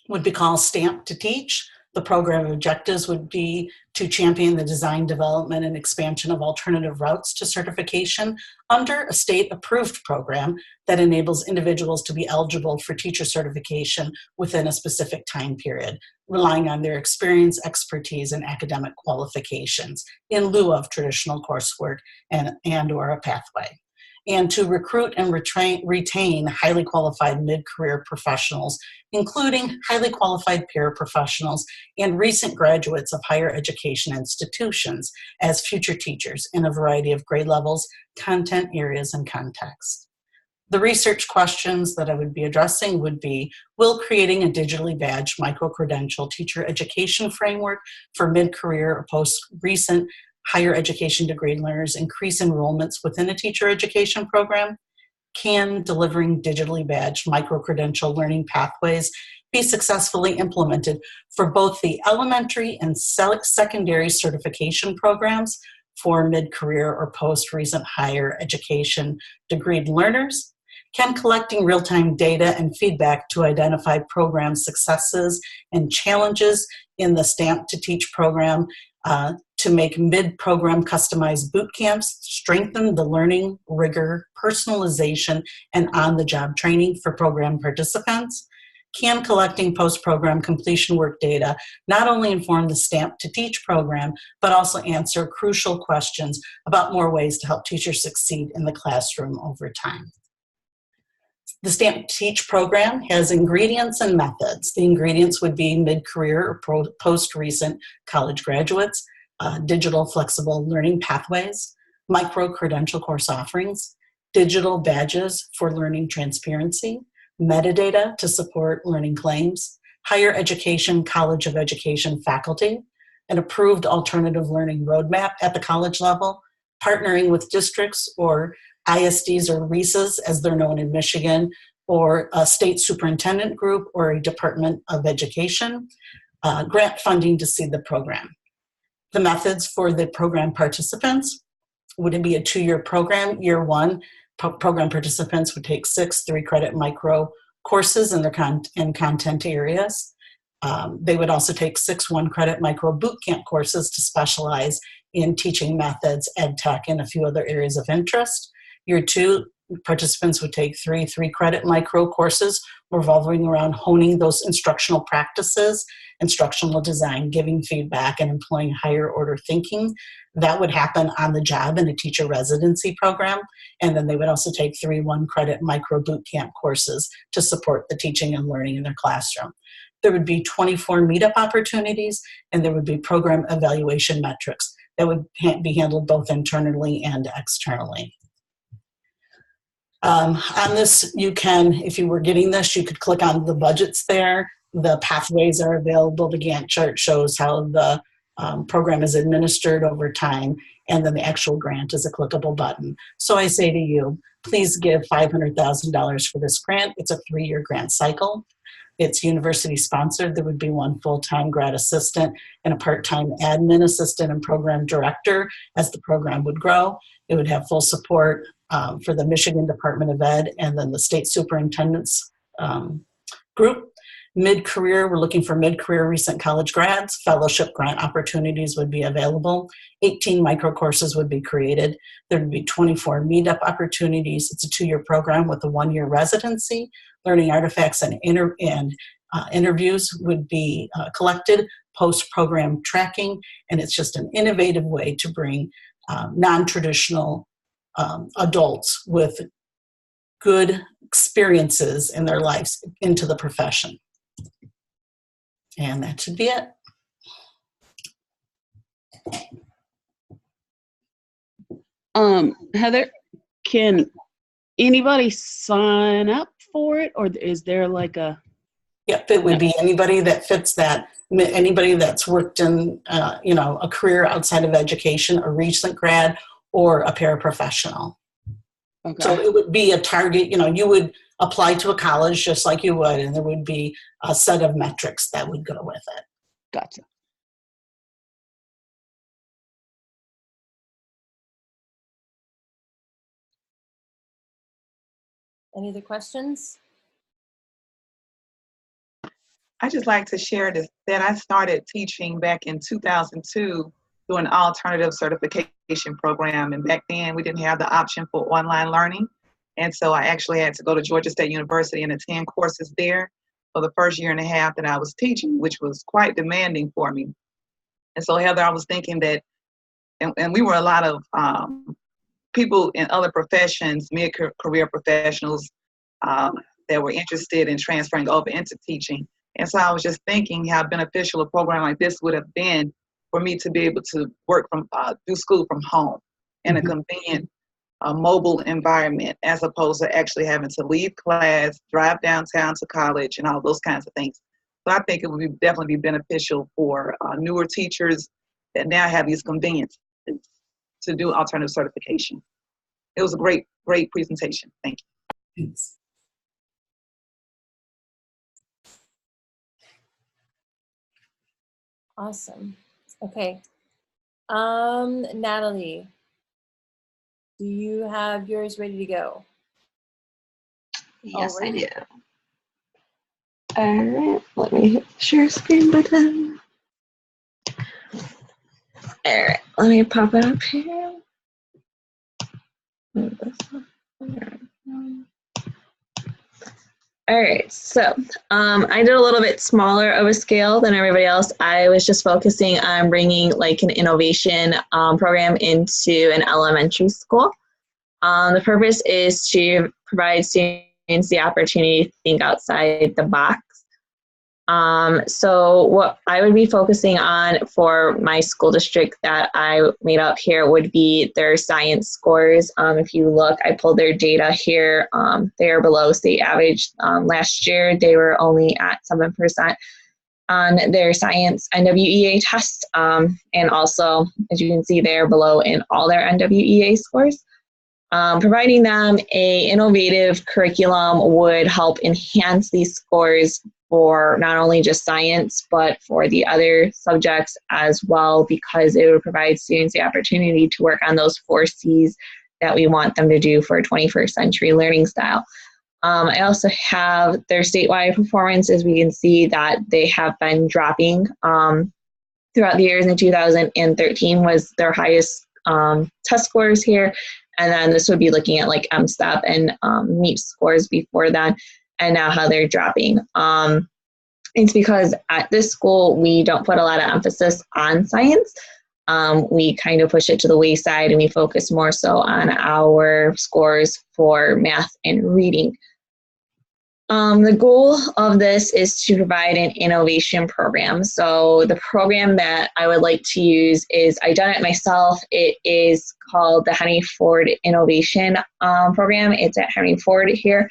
would be called Stamp to Teach. The program objectives would be to champion the design, development, and expansion of alternative routes to certification under a state-approved program that enables individuals to be eligible for teacher certification within a specific time period, relying on their experience, expertise, and academic qualifications in lieu of traditional coursework and or a pathway. And to recruit and retain highly qualified mid-career professionals, including highly qualified paraprofessionals and recent graduates of higher education institutions as future teachers in a variety of grade levels, content areas, and contexts. The research questions that I would be addressing would be, will creating a digitally badged micro-credential teacher education framework for mid-career or post-recent higher education degree learners increase enrollments within a teacher education program? Can delivering digitally badged micro-credential learning pathways be successfully implemented for both the elementary and secondary certification programs for mid-career or post-recent higher education degreed learners? Can collecting real-time data and feedback to identify program successes and challenges in the Stamp to Teach program to make mid-program customized boot camps strengthen the learning rigor, personalization, and on-the-job training for program participants? Can collecting post-program completion work data not only inform the Stamp to Teach program, but also answer crucial questions about more ways to help teachers succeed in the classroom over time? The Stamp to Teach program has ingredients and methods. The ingredients would be mid-career or post-recent college graduates, digital flexible learning pathways, micro-credential course offerings, digital badges for learning transparency, metadata to support learning claims, higher education, College of Education faculty, an approved alternative learning roadmap at the college level, partnering with districts or ISDs or RESAs, as they're known in Michigan, or a state superintendent group or a Department of Education, grant funding to seed the program. The methods for the program participants: would it be a 2-year program? Year 1, program participants would take 6 3-credit micro courses in their content areas. They would also take 6 1-credit micro bootcamp courses to specialize in teaching methods, ed tech, and a few other areas of interest. Year 2, participants would take 3 3-credit micro courses revolving around honing those instructional practices, instructional design, giving feedback, and employing higher order thinking. That would happen on the job in a teacher residency program. And then they would also take 3 1-credit micro bootcamp courses to support the teaching and learning in their classroom. There would be 24 meetup opportunities, and there would be program evaluation metrics that would be handled both internally and externally. On this, you can, if you were getting this, you could click on the budgets there. The pathways are available. The Gantt chart shows how the program is administered over time, and then the actual grant is a clickable button. So I say to you, please give $500,000 for this grant. It's a 3-year grant cycle. It's university sponsored. There would be 1 full-time grad assistant and a part-time admin assistant and program director as the program would grow. It would have full support for the Michigan Department of Ed and then the state superintendent's group. Mid-career, we're looking for mid-career recent college grads. Fellowship grant opportunities would be available. 18 micro courses would be created. There would be 24 meetup opportunities. It's a 2-year program with a 1-year residency. Learning artifacts and interviews would be collected, post-program tracking, and it's just an innovative way to bring non-traditional adults with good experiences in their lives into the profession. And that should be it. Heather, can anybody sign up for it, or is there like a? Yep, it would be anybody that fits that. Anybody that's worked in, a career outside of education, a recent grad, or a paraprofessional. Okay. So it would be a target. You would apply to a college just like you would, and there would be a set of metrics that would go with it. Gotcha. Any other questions? I just like to share this, that I started teaching back in 2002 through an alternative certification program. And back then we didn't have the option for online learning. And so I actually had to go to Georgia State University and attend courses there for the first 1.5 years that I was teaching, which was quite demanding for me. And so, Heather, I was thinking that, and we were a lot of people in other professions, mid-career professionals that were interested in transferring over into teaching. And so I was just thinking how beneficial a program like this would have been for me to be able to work from, do school from home in a convenient mobile environment, as opposed to actually having to leave class, drive downtown to college, and all those kinds of things. So I think it would definitely be beneficial for newer teachers that now have these conveniences to do alternative certification. It was a great, great presentation. Thank you. Thanks. Awesome. Okay. Natalie, do you have yours ready to go? Yes, I Alrighty. do. All right, let me hit the share screen button. All right, let me pop it up here. Move this up. All right, so I did a little bit smaller of a scale than everybody else. I was just focusing on bringing like an innovation program into an elementary school. The purpose is to provide students the opportunity to think outside the box. So what I would be focusing on for my school district that I made up here would be their science scores. If you look, I pulled their data here. They are below state average. Last year, they were only at 7% on their science NWEA test. And also, as you can see, they're below in all their NWEA scores. Providing them a innovative curriculum would help enhance these scores for not only just science, but for the other subjects as well, because it would provide students the opportunity to work on those 4 C's that we want them to do for a 21st century learning style. I also have their statewide performance. As we can see that they have been dropping throughout the years. In 2013 was their highest test scores here. And then this would be looking at like MSTEP and MEP scores before then, and now how they're dropping. It's because at this school, we don't put a lot of emphasis on science. We kind of push it to the wayside and we focus more so on our scores for math and reading. The goal of this is to provide an innovation program. So the program that I would like to use is, I've done it myself. It is called the Henry Ford Innovation Program. It's at Henry Ford here.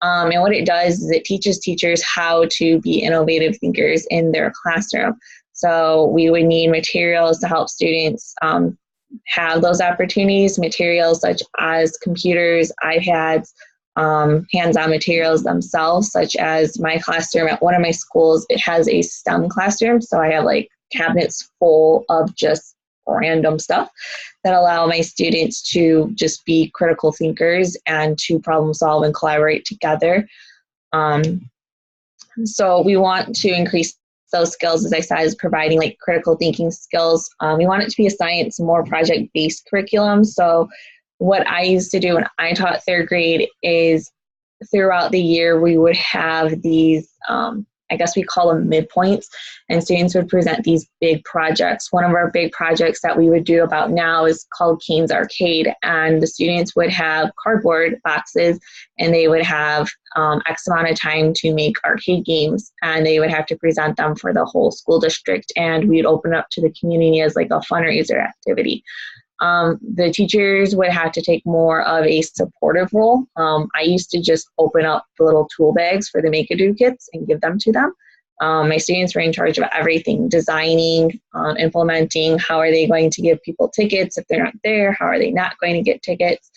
And what it does is it teaches teachers how to be innovative thinkers in their classroom. So we would need materials to help students have those opportunities, materials such as computers, iPads, hands-on materials themselves, such as my classroom at one of my schools. It has a STEM classroom, so I have like cabinets full of just random stuff that allow my students to just be critical thinkers and to problem solve and collaborate together. So we want to increase those skills, as I said, is providing like critical thinking skills. We want it to be a science, more project-based curriculum. So what I used to do when I taught 3rd grade is throughout the year we would have these, I guess we call them midpoints, and students would present these big projects. One of our big projects that we would do about now is called Kane's Arcade, and the students would have cardboard boxes and they would have X amount of time to make arcade games, and they would have to present them for the whole school district, and we'd open up to the community as like a fundraiser activity. The teachers would have to take more of a supportive role. I used to just open up the little tool bags for the Make-A-Do kits and give them to them. My students were in charge of everything, designing, implementing, how are they going to give people tickets if they're not there, how are they not going to get tickets.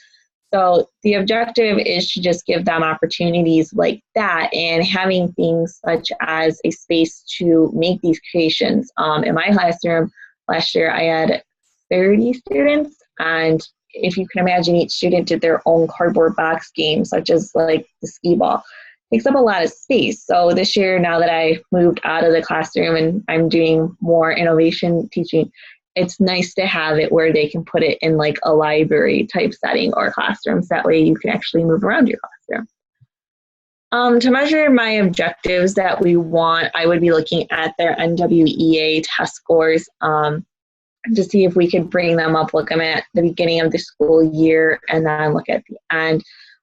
So the objective is to just give them opportunities like that, and having things such as a space to make these creations. In my classroom last year, I had 30 students, and if you can imagine, each student did their own cardboard box game, such as like the skee ball. It takes up a lot of space. So this year, now that I moved out of the classroom and I'm doing more innovation teaching, it's nice to have it where they can put it in like a library type setting or classrooms. That way you can actually move around your classroom. To measure my objectives that we want, I would be looking at their NWEA test scores, to see if we could bring them up, look them at the beginning of the school year, and then look at the end.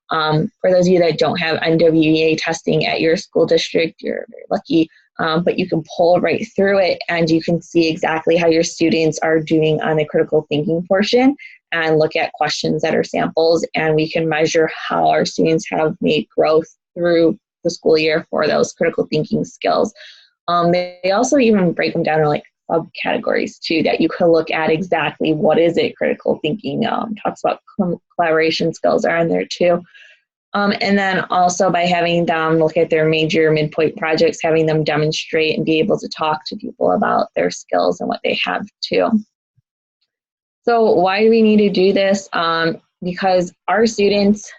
For those of you that don't have NWEA testing at your school district, you're very lucky, but you can pull right through it and you can see exactly how your students are doing on the critical thinking portion and look at questions that are samples, and we can measure how our students have made growth through the school year for those critical thinking skills. They also even break them down to like subcategories too, that you could look at exactly what is it critical thinking. Talks about collaboration skills are in there too. And then also by having them look at their major midpoint projects, having them demonstrate and be able to talk to people about their skills and what they have too. So why do we need to do this? Because our students,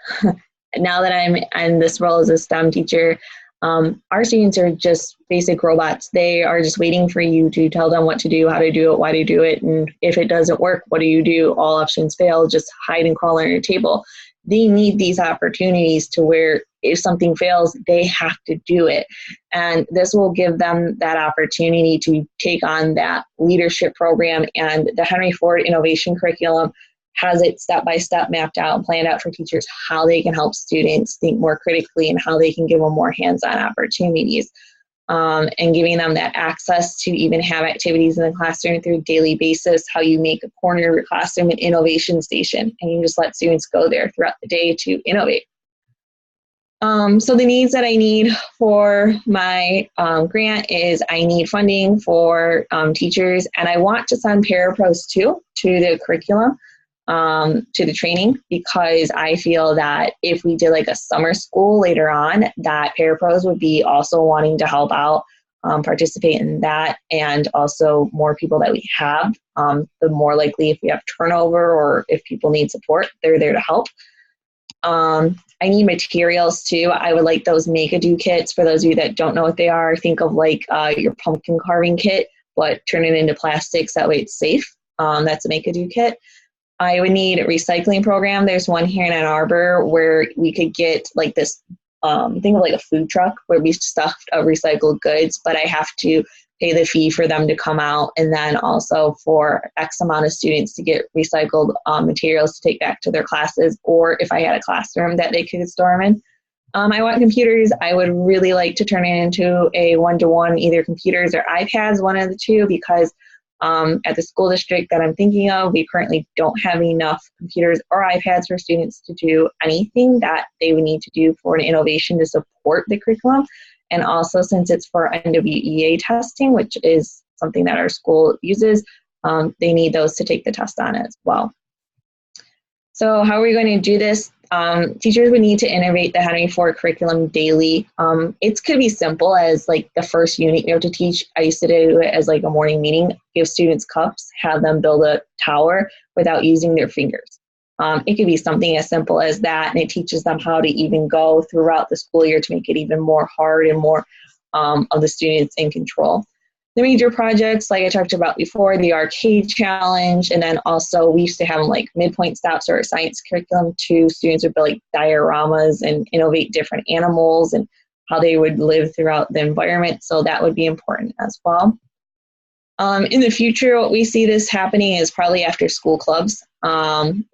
now that I'm in this role as a STEM teacher, our students are just basic robots. They are just waiting for you to tell them what to do, how to do it, why to do it, and if it doesn't work, what do you do? All options fail, just hide and crawl under your table. They need these opportunities to where if something fails, they have to do it. And this will give them that opportunity to take on that leadership program. And the Henry Ford Innovation Curriculum has it step-by-step mapped out and planned out for teachers how they can help students think more critically and how they can give them more hands-on opportunities. And giving them that access to even have activities in the classroom through a daily basis, how you make a corner of your classroom an innovation station, and you just let students go there throughout the day to innovate. So the needs that I need for my grant is I need funding for teachers, and I want to send parapros too to the curriculum, to the training, because I feel that if we did like a summer school later on, that parapros would be also wanting to help out, participate in that, and also more people that we have, the more likely if we have turnover or if people need support, they're there to help. I need materials too. I would like those Make-A-Do kits. For those of you that don't know what they are, think of like your pumpkin carving kit, but turn it into plastics. That way it's safe. That's a Make-A-Do kit. I would need a recycling program. There's one here in Ann Arbor where we could get like this, think of like a food truck where we stuffed recycled goods, but I have to pay the fee for them to come out, and then also for X amount of students to get recycled materials to take back to their classes, or if I had a classroom that they could store them in. I want computers. I would really like to turn it into a one-to-one, either computers or iPads, one of the two, because at the school district that I'm thinking of, we currently don't have enough computers or iPads for students to do anything that they would need to do for an innovation to support the curriculum. And also, since it's for NWEA testing, which is something that our school uses, they need those to take the test on as well. So how are we going to do this? Teachers would need to innovate the Henry Ford curriculum daily. It could be simple as like the first unit you have to teach. I used to do it as like a morning meeting, give students cups, have them build a tower without using their fingers. It could be something as simple as that, and it teaches them how to even go throughout the school year to make it even more hard and more of the students in control. The major projects, like I talked about before, the arcade challenge, and then also we used to have like midpoint stops or science curriculum too. Students would build like dioramas and innovate different animals and how they would live throughout the environment. So that would be important as well. In the future, what we see this happening is probably after school clubs,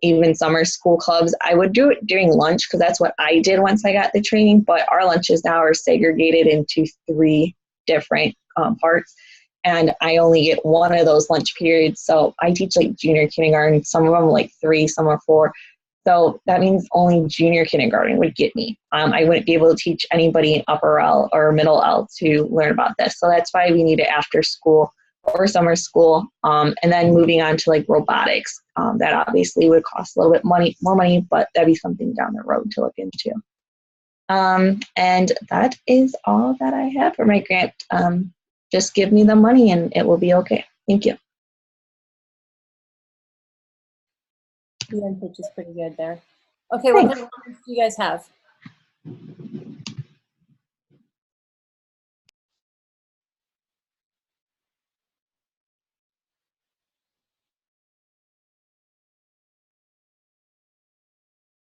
even summer school clubs. I would do it during lunch because that's what I did once I got the training, but our lunches now are segregated into 3 different parts. And I only get one of those lunch periods. So I teach like junior kindergarten, some of them like 3, some are 4. So that means only junior kindergarten would get me. I wouldn't be able to teach anybody in upper L or middle L to learn about this. So that's why we need it after school or summer school. And then moving on to like robotics. That obviously would cost a little bit more money, but that'd be something down the road to look into. And that is all that I have for my grant. Just give me the money and it will be okay. Thank you. The end pitch is pretty good there. Okay, what kind of questions do you guys have?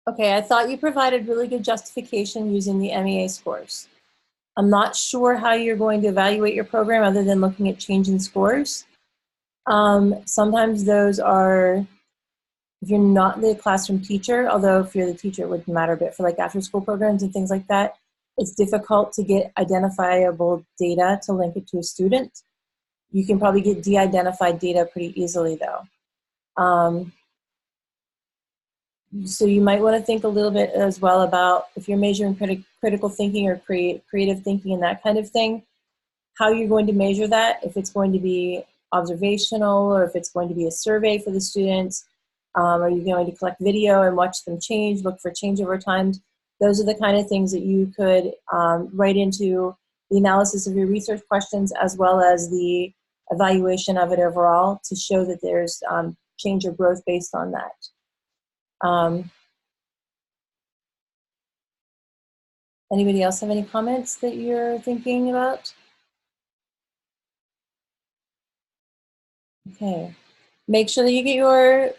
Okay, I thought you provided really good justification using the MEA scores. I'm not sure how you're going to evaluate your program other than looking at change in scores. Sometimes those are, if you're not the classroom teacher, although if you're the teacher, it would matter a bit for like after school programs and things like that, it's difficult to get identifiable data to link it to a student. You can probably get de-identified data pretty easily though. So you might want to think a little bit as well about if you're measuring critical thinking or creative thinking and that kind of thing, how you're going to measure that, if it's going to be observational or if it's going to be a survey for the students. Are you going to collect video and watch them change, look for change over time? Those are the kind of things that you could write into the analysis of your research questions as well as the evaluation of it overall to show that there's change your growth based on that. Anybody else have any comments that you're thinking about? Okay. Make sure that you get your